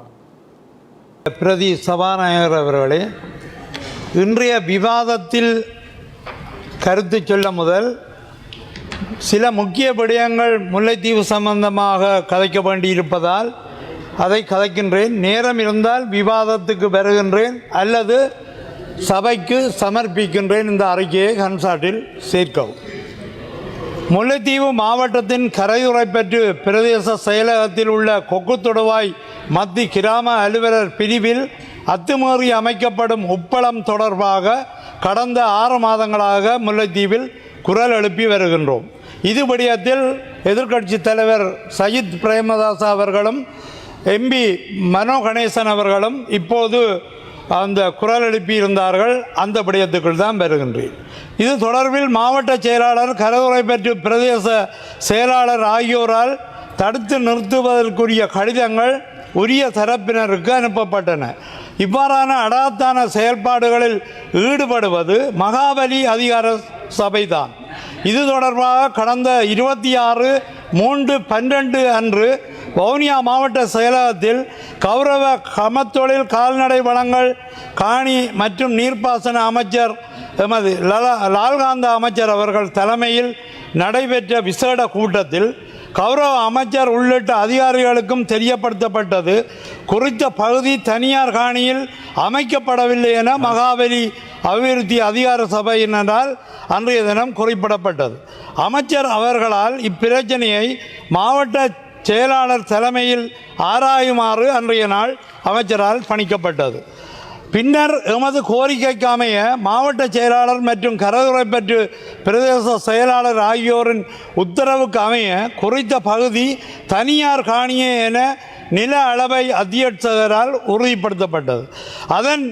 பிரதி சபாநாயகர் அவர்களே, இன்றைய விவாதத்தில் கருத்து சொல்ல முதல் சில முக்கிய விடயங்கள் முல்லைத்தீவு சம்பந்தமாக கதைக்க வேண்டியிருப்பதால் அதை கதைக்கின்றேன். நேரம் இருந்தால் விவாதத்துக்கு வருகின்றேன் அல்லது சபைக்கு சமர்ப்பிக்கின்றேன். இந்த அறிக்கையை கன்சாட்டில் சேர்க்கவும். முல்லைத்தீவு மாவட்டத்தின் கரையுறைப்பற்று பிரதேச செயலகத்தில் உள்ள கொக்குத்தொடுவாய் மத்தி கிராம அலுவலர் பிரிவில் அத்துமீறி அமைக்கப்படும் உப்பளம் தொடர்பாக கடந்த 6 மாதங்களாக முல்லைத்தீவில் குரல் எழுப்பி வருகின்றோம். இது விடயத்தில் எதிர்க்கட்சி தலைவர் சஜித் பிரேமதாச அவர்களும் எம்பி மனோ கணேசன் அவர்களும் இப்போது அந்த குரல் எழுப்பி இருந்தார்கள். அந்த விடயத்துக்குள் தான் வருகின்றேன். இது தொடர்பில் மாவட்ட செயலாளர், கரையுறைப்பற்று பிரதேச செயலாளர் ஆகியோரால் தடுத்து நிறுத்துவதற்குரிய கடிதங்கள் உரிய தரப்பினருக்கு அனுப்பப்பட்டன. இவ்வாறான அடாத்தான செயல்பாடுகளில் ஈடுபடுவது மகாபலி அதிகார சபைதான். இது தொடர்பாக கடந்த 26/3/12 அன்று வவுனியா மாவட்ட செயலகத்தில் கௌரவ கமத்தொழில் கால்நடை வளங்கள் காணி மற்றும் நீர்ப்பாசன அமைச்சர் எமது லால்காந்த அமைச்சர் அவர்கள் தலைமையில் நடைபெற்ற விசேட கூட்டத்தில் கௌரவ அமைச்சர் உள்ளிட்ட அதிகாரிகளுக்கும் தெரியப்படுத்தப்பட்டது. குறித்த பகுதி தனியார் காணியில் அமைக்கப்படவில்லை என மகாபலி அபிவிருத்தி அதிகார சபையினரால் அன்றைய தினம் குறிப்பிடப்பட்டது. அமைச்சர் அவர்களால் இப்பிரச்சனையை மாவட்ட செயலாளர் தலைமையில் ஆராயுமாறு அன்றைய நாள் அமைச்சரால் பணிக்கப்பட்டது. பின்னர் எமது கோரிக்கைக்கு அமைய மாவட்ட செயலாளர் மற்றும் கரையுறைப்பற்று பிரதேச செயலாளர் ஆகியோரின் உத்தரவுக்கு அமைய குறித்த பகுதி தனியார் காணியே என நில அளவை அத்தியட்சகரால் உறுதிப்படுத்தப்பட்டது. அதன்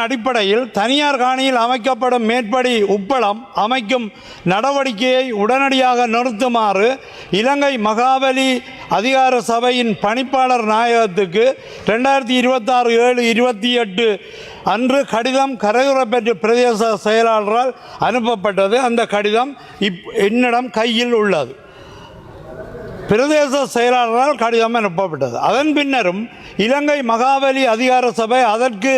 அடிப்படையில் தனியார் காணியில் அமைக்கப்படும் மேற்படி உப்பளம் அமைக்கும் நடவடிக்கையை உடனடியாக நிறுத்துமாறு இலங்கை மகாபலி அதிகார சபையின் பணிப்பாளர் நாயகத்துக்கு 2026/7/28 அன்று கடிதம் கரையுறைப்பற்று பிரதேச செயலாளரால் அனுப்பப்பட்டது. அந்த கடிதம் என்னிடம் கையில் உள்ளது. பிரதேச செயலாளரால் கடிதம் அனுப்பப்பட்டது. அதன் பின்னரும் இலங்கை மகாபலி அதிகார சபை அதற்கு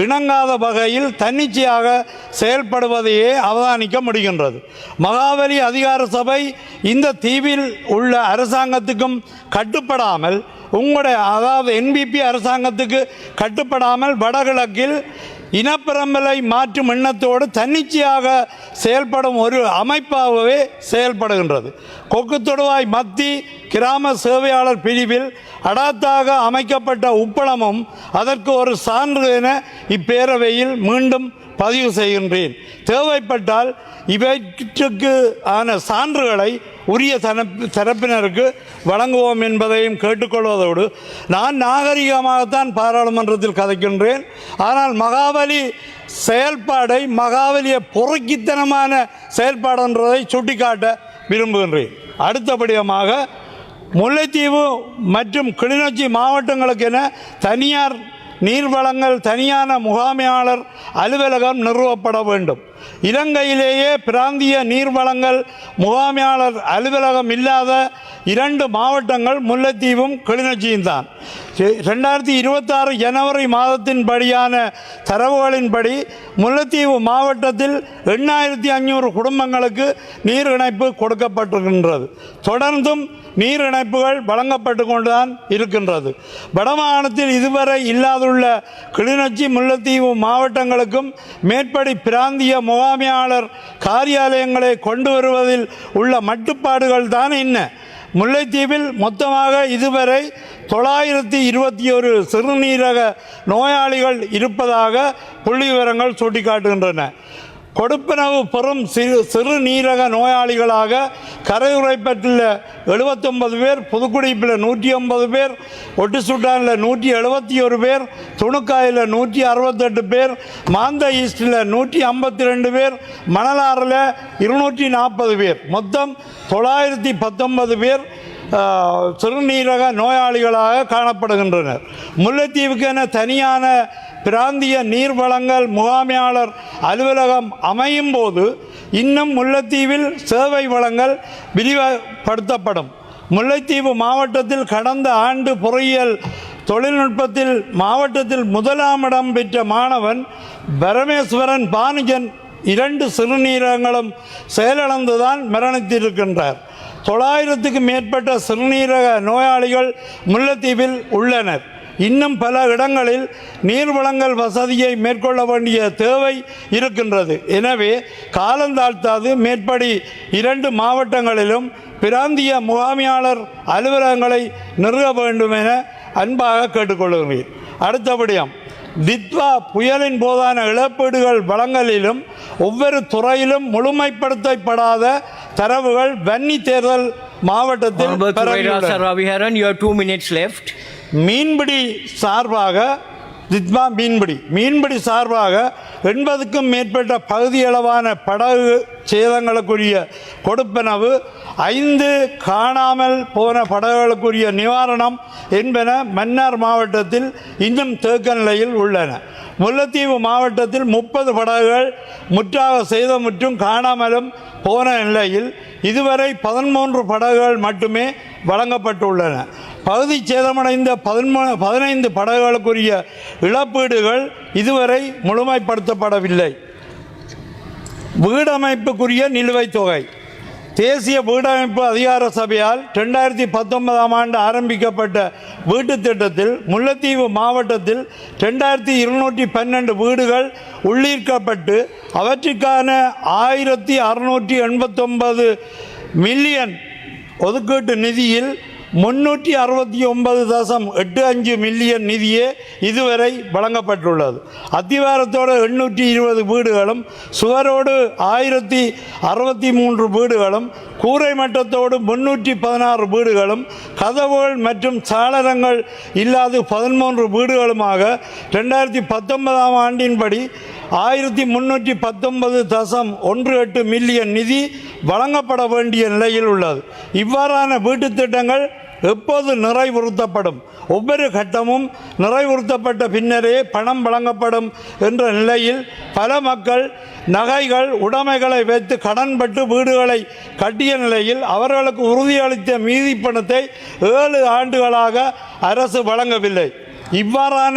இணங்காத வகையில் தன்னிச்சையாக செயல்படுவதையே அவதானிக்க முடிகின்றது. மகாபலி அதிகார சபை இந்த தீவில் உள்ள அரசாங்கத்துக்கும் கட்டுப்படாமல், அதாவது NPP அரசாங்கத்துக்கு கட்டுப்படாமல் வடகிழக்கில் இனப்பெரும்பலை மாற்றும் எண்ணத்தோடு தன்னிச்சையாக செயல்படும் ஒரு அமைப்பாகவே செயல்படுகின்றது. கொக்குத்தொடுவாய் மத்தி கிராம சேவையாளர் பிரிவில் அடாத்தாக அமைக்கப்பட்ட உப்பளமும் அதற்கு ஒரு சான்று என இப்பேரவையில் மீண்டும் பதிவு செய்கின்றேன். தேவைப்பட்டால் இவற்றுக்கு ஆன சான்றுகளை உரிய தரப்பினருக்கு வழங்குவோம் என்பதையும் கேட்டுக்கொள்வதோடு, நான் நாகரிகமாகத்தான் பாராளுமன்றத்தில் கதைக்கின்றேன். ஆனால் மகாபலி செயல்பாடை, மகாபலிய பொறுக்கித்தனமான செயல்பாடுன்றதை சுட்டிக்காட்ட விரும்புகின்றேன். அடுத்தபடியாக முல்லைத்தீவு மற்றும் கிளிநொச்சி மாவட்டங்களுக்கென தனியார் நீர்வளங்கள் தனியான முகாமையாளர் அலுவலகம் நிறுவப்பட வேண்டும். இலங்கையிலேயே பிராந்திய நீர்வளங்கள் முகாமையாளர் அலுவலகம் இல்லாத 2 மாவட்டங்கள் முல்லைத்தீவும் கிளிநொச்சியும் தான். 2026 ஜனவரி மாதத்தின்படியான தரவுகளின்படி முல்லைத்தீவு மாவட்டத்தில் 8500 குடும்பங்களுக்கு நீர் இணைப்பு கொடுக்கப்பட்டிருக்கின்றது. தொடர்ந்தும் நீர் இணைப்புகள் வழங்கப்பட்டு கொண்டுதான் இருக்கின்றது. வடமாகாணத்தில் இதுவரை இல்லாதுள்ள கிளிநொச்சி முல்லைத்தீவு மாவட்டங்களுக்கும் மேற்படி பிராந்திய முகாமையாளர் காரியாலயங்களை கொண்டு வருவதில் உள்ள மட்டுப்பாடுகள் தான் என்ன? முல்லைத்தீவில் மொத்தமாக இதுவரை 921 சிறுநீரக நோயாளிகள் இருப்பதாக புள்ளி விவரங்கள் சுட்டிக்காட்டுகின்றன. கொடுப்பனவு பெறும் சிறுநீரக நோயாளிகளாக கரையுறைப்பற்றில் 79 பேர், புதுக்குடிப்பில் 109 பேர், ஒட்டுசுட்டானில் 171 பேர், துணுக்காயில் 168 பேர், மாந்த ஈஸ்டில் 152 பேர், மணலாறில் 240 பேர், மொத்தம் 919 பேர் சிறுநீரக நோயாளிகளாக காணப்படுகின்றனர். முல்லைத்தீவுக்கென தனியான பிராந்திய நீர்வளங்கள் முகாமையாளர் அலுவலகம் அமையும் போது இன்னும் முல்லைத்தீவில் சேவை வளங்கள் விரிவுபடுத்தப்படும். முல்லைத்தீவு மாவட்டத்தில் கடந்த ஆண்டு பொறியியல் தொழில்நுட்பத்தில் மாவட்டத்தில் 1ஆம் இடம் பெற்ற மாணவன் பரமேஸ்வரன் பானுஜன் 2 சிறுநீரகங்களும் செயலிழந்துதான் மரணித்திருக்கின்றார். 900க்கும் மேற்பட்ட சிறுநீரக நோயாளிகள் முல்லைத்தீவில் உள்ளனர். இன்னும் பல இடங்களில் நீர் வழங்கல் வசதியை மேற்கொள்ள வேண்டிய தேவை இருக்கின்றது. எனவே காலந்தாழ்த்தாது மேற்படி 2 மாவட்டங்களிலும் பிராந்திய முகாமையாளர் அலுவலகங்களை நிறுவ வேண்டும் என அன்பாக கேட்டுக்கொள்கிறேன். அடுத்தபடியாம் தித்வா புயலின் போதான இழப்பீடுகள் வழங்கலிலும் ஒவ்வொரு துறையிலும் முழுமைப்படுத்தப்படாத தரவுகள் வன்னி தேர்தல் மாவட்டத்தில் மீன்பிடி சார்பாக தித்வா மீன்பிடி சார்பாக 80க்கும் மேற்பட்ட பகுதியளவான படகு சேதங்களுக்குரிய கொடுப்பனவு, 5 காணாமல் போன படகுகளுக்குரிய நிவாரணம் என்பன மன்னார் மாவட்டத்தில் இன்னும் தேக்க நிலையில் உள்ளன. முல்லைத்தீவு மாவட்டத்தில் 30 படகுகள் முற்றாக சேதமுற்றும் காணாமலும் போன நிலையில் இதுவரை 13 படகுகள் மட்டுமே வழங்கப்பட்டுள்ளன. பகுதி சேதமடைந்த 15 படகுகளுக்குரிய இழப்பீடுகள் இதுவரை முழுமைப்படுத்தப்படவில்லை. வீடமைப்புக்குரிய நிலுவைத் தொகை தேசிய வீடமைப்பு அதிகார சபையால் 2019ஆம் ஆண்டு ஆரம்பிக்கப்பட்ட வீட்டுத் திட்டத்தில் முல்லைத்தீவு மாவட்டத்தில் 2212 வீடுகள் உள்ளீர்க்கப்பட்டு அவற்றுக்கான 1689 மில்லியன் ஒதுக்கீட்டு நிதியில் 369.85 மில்லியன் நிதியே இதுவரை வழங்கப்பட்டுள்ளது. அத்திவாரத்தோடு 820 வீடுகளும், சுவரோடு 1063 வீடுகளும், கூரை மட்டத்தோடு 316 வீடுகளும், கதவுகள் மற்றும் சாளரங்கள் இல்லாத 13 வீடுகளுமாக 2019ஆம் ஆண்டின்படி 1319.18 மில்லியன் நிதி வழங்கப்பட வேண்டிய நிலையில் உள்ளது. இவ்வாறான வீட்டுத் திட்டங்கள் எப்போது நிறைவுறுத்தப்படும்? ஒவ்வொரு கட்டமும் நிறைவுறுத்தப்பட்ட பின்னரே பணம் வழங்கப்படும் என்ற நிலையில் பல மக்கள் நகைகள் உடைமைகளை வைத்து கடன்பட்டு வீடுகளை கட்டிய நிலையில் அவர்களுக்கு உறுதியளித்த மீதி பணத்தை 7 ஆண்டுகளாக அரசு வழங்கவில்லை. இவ்வாறான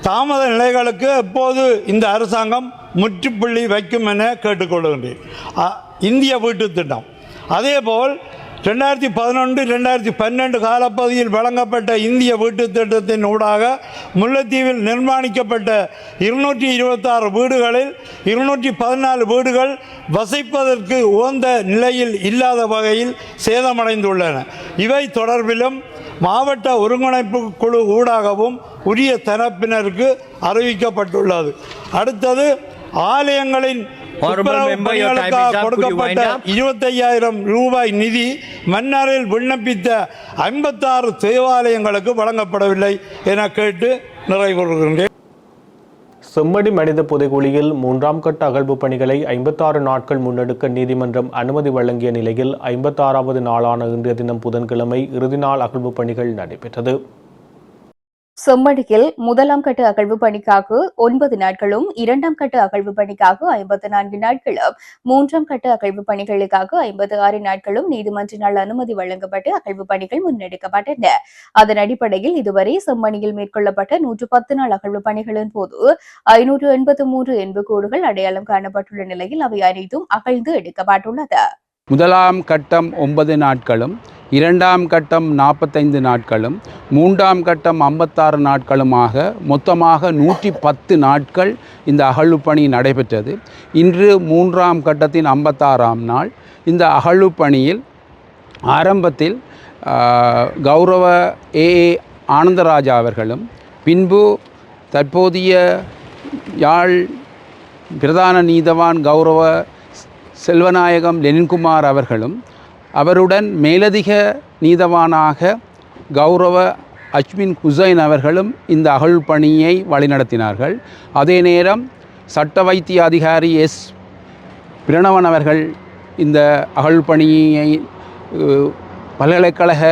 தாமத நிலைகளுக்கு எப்போது இந்த அரசாங்கம் முற்றுப்புள்ளி வைக்கும் என கேட்டுக்கொள்கின்றேன். இந்திய வீட்டுத் திட்டம் அதேபோல் 2011-2012 காலப்பகுதியில் வழங்கப்பட்ட இந்திய வீட்டுத் திட்டத்தின் ஊடாக முல்லைத்தீவில் நிர்மாணிக்கப்பட்ட 226 வீடுகளில் 214 வீடுகள் வசிப்பதற்கு உகந்த நிலையில் இல்லாத வகையில் சேதமடைந்துள்ளன. இவை தொடர்பிலும் மாவட்ட ஒருங்கிணைப்பு குழு ஊடாகவும் உரிய தரப்பினருக்கு அறிவிக்கப்பட்டுள்ளது. அடுத்தது ஆலயங்களின் கொடுக்கப்பட்ட 25,000 ரூபாய் நிதி மன்னாரில் விண்ணப்பித்த 56 தேவாலயங்களுக்கு வழங்கப்படவில்லை என கேட்டு நிறைவேறுகின்றேன். செம்மடி மனித புதைகுழியில் 3ஆம் கட்ட அகழ்வு பணிகளை 56 நாட்கள் முன்னெடுக்க நீதிமன்றம் அனுமதி வழங்கிய நிலையில் 56வது நாளான இன்றைய தினம் புதன்கிழமை இறுதி நாள் அகழ்வு பணிகள் நடைபெற்றது. செம்மடியில் 1ஆம் கட்ட அகழ்வு பணிக்காக 9 நாட்களும், 2ஆம் கட்ட அகழ்வு பணிக்காக 54 நாட்களும், 3ஆம் கட்ட அகழ்வு பணிகளுக்காக 56 நாட்களும் நீதிமன்றினால் அனுமதி வழங்கப்பட்டு அகழ்வு பணிகள் முன்னெடுக்கப்பட்டன. அதன் அடிப்படையில் இதுவரை செம்மணியில் மேற்கொள்ளப்பட்ட 110 நாள் அகழ்வு பணிகளின் போது 583 எண்புக்கூடுகள் அடையாளம் காணப்பட்டுள்ள நிலையில் அவை அனைத்தும் அகழ்ந்து எடுக்கப்பட்டுள்ளது. 1ஆம் கட்டம் 9 நாட்களும், 2ஆம் கட்டம் 45 நாட்களும், 3ஆம் கட்டம் 56 நாட்களுமாக மொத்தமாக 110 நாட்கள் இந்த அகழ்வு பணி நடைபெற்றது. இன்று 3ஆம் கட்டத்தின் 56ஆம் நாள். இந்த அகழ்வு பணியில் ஆரம்பத்தில் கௌரவ ஏஏ ஆனந்தராஜா அவர்களும், பின்பு தற்போதைய யாழ் பிரதான நீதவான் கௌரவ செல்வநாயகம் லெனின்குமார் அவர்களும், அவருடன் மேலதிக நீதவானாக கௌரவ அஜ்மின் ஹுசைன் அவர்களும் இந்த அகழ்வு பணியை வழிநடத்தினார்கள். அதே நேரம் சட்ட வைத்திய அதிகாரி எஸ் பிரணவன் அவர்கள் இந்த அகழ்வு பணியை பல்கலைக்கழக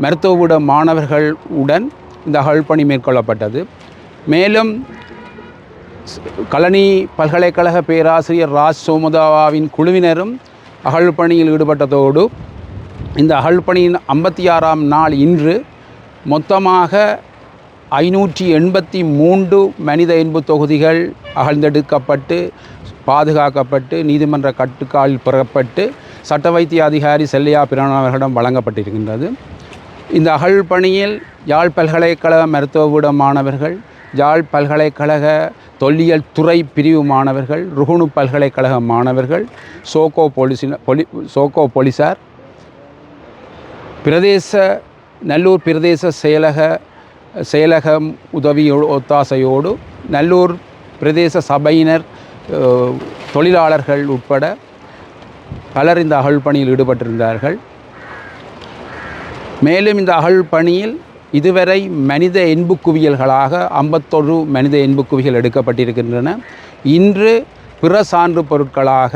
மருத்துவவிட மாணவர்களுடன் இந்த அகழ்வு பணி மேற்கொள்ளப்பட்டது. மேலும் கலனி பல்கலைக்கழக பேராசிரியர் ராஜ் சோமதாவின் குழுவினரும் அகழ்வு பணியில் ஈடுபட்டதோடு இந்த அகழ்வு பணியின் 56ஆம் நாள் இன்று மொத்தமாக 583 மனித எண்பு தொகுதிகள் அகழ்ந்தெடுக்கப்பட்டு பாதுகாக்கப்பட்டு நீதிமன்ற கட்டுக்காலில் பெறப்பட்டு சட்ட வைத்திய அதிகாரி செல்லையா பிரான் அவர்களிடம் வழங்கப்பட்டிருக்கின்றது. இந்த அகழ்பணியில் யாழ் பல்கலைக்கழக மருத்துவ மாணவர்கள், யாழ் பல்கலைக்கழக தொல்லியல் துறை பிரிவு மாணவர்கள், ருகுணு பல்கலைக்கழக மாணவர்கள், சோகோ போலீசார், நல்லூர் பிரதேச செயலகம் உதவி ஒத்தாசையோடு நல்லூர் பிரதேச சபையினர், தொழிலாளர்கள் உட்பட பலர் இந்த அகழ்பணியில் ஈடுபட்டிருந்தார்கள். மேலும் இந்த அகழ்பணியில் இதுவரை மனித எண்புக்குவியல்களாக 51 மனித எண்புக்குவியல் எடுக்கப்பட்டிருக்கின்றன. இன்று பிற சான்று பொருட்களாக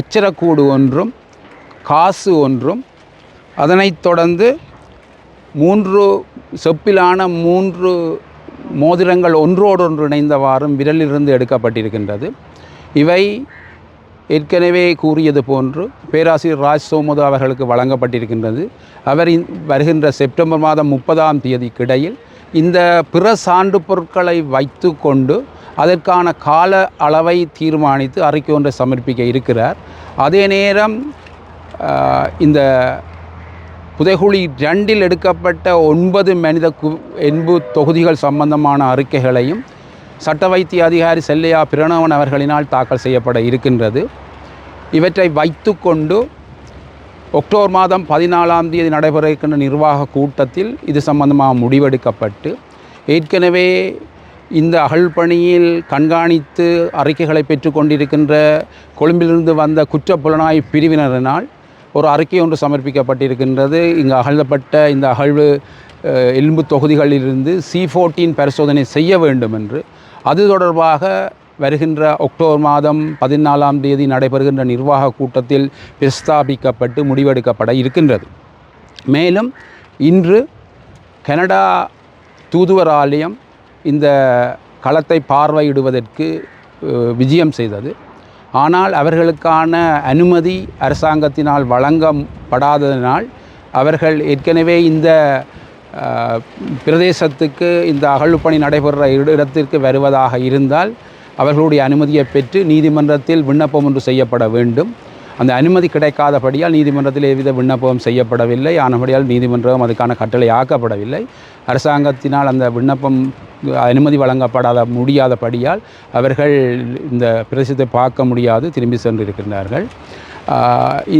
அச்சரக்கூடு ஒன்றும், காசு ஒன்றும், அதனைத் தொடர்ந்து 3 செப்பிலான 3 மோதிரங்கள் ஒன்றோடொன்று இணைந்தவாறும் விரலிலிருந்து எடுக்கப்பட்டிருக்கின்றது. இவை ஏற்கனவே கூறியது போன்று பேராசிரியர் ராஜ் சோமுதா அவர்களுக்கு வழங்கப்பட்டிருக்கின்றது. அவர் வருகின்ற செப்டம்பர் மாதம் 30ஆம் தேதிக்கு இடையில் இந்த பிற சான்று பொருட்களை வைத்து கொண்டு அதற்கான கால அளவை தீர்மானித்து அறிக்கை ஒன்றை சமர்ப்பிக்க இருக்கிறார். அதே நேரம் இந்த புதைகுழி 2 எடுக்கப்பட்ட 9 மனித எண்பு தொகுதிகள் சம்பந்தமான அறிக்கைகளையும் சட்ட வைத்திய அதிகாரி செல்லையா பிரணவன் அவர்களினால் தாக்கல் செய்யப்பட இருக்கின்றது. இவற்றை வைத்து கொண்டு அக்டோபர் மாதம் 14ஆம் தேதி நடைபெற இருக்கின்ற நிர்வாக கூட்டத்தில் இது சம்பந்தமாக முடிவெடுக்கப்பட்டு, ஏற்கனவே இந்த அகழ்பணியில் கண்காணித்து அறிக்கைகளை பெற்று கொண்டிருக்கின்ற கொழும்பிலிருந்து வந்த குற்றப்புலனாய்வு பிரிவினரினால் ஒரு அறிக்கை ஒன்று சமர்ப்பிக்கப்பட்டிருக்கின்றது. இங்கு அகழ்ந்தப்பட்ட இந்த அகழ்வு எலும்பு தொகுதிகளிலிருந்து C14 பரிசோதனை செய்ய வேண்டும் என்று, அது தொடர்பாக வருகின்ற அக்டோபர் மாதம் 14ஆம் தேதி நடைபெறுகின்ற நிர்வாக கூட்டத்தில் பிரஸ்தாபிக்கப்பட்டு முடிவெடுக்கப்பட இருக்கின்றது. மேலும் இன்று கனடா தூதுவர் ஆலயம் இந்த களத்தை பார்வையிடுவதற்கு விஜயம் செய்தது. ஆனால் அவர்களுக்கான அனுமதி அரசாங்கத்தினால் வழங்கப்படாததினால் அவர்கள் ஏற்கனவே இந்த பிரதேசத்துக்கு இந்த அகழ்வுப்பணி நடைபெறுற இடத்திற்கு வருவதாக இருந்தால் அவர்களுடைய அனுமதியை பெற்று நீதிமன்றத்தில் விண்ணப்பம் ஒன்று செய்யப்பட வேண்டும். அந்த அனுமதி கிடைக்காதபடியால் நீதிமன்றத்தில் எவ்வித விண்ணப்பம் செய்யப்படவில்லை. ஆனபடியால் நீதிமன்றம் அதுக்கான கட்டளை ஆக்கப்படவில்லை. அரசாங்கத்தினால் அந்த விண்ணப்பம் அனுமதி வழங்கப்படாத முடியாதபடியால் அவர்கள் இந்த பிரதேசத்தை பார்க்க முடியாது திரும்பி சென்றிருக்கின்றார்கள்.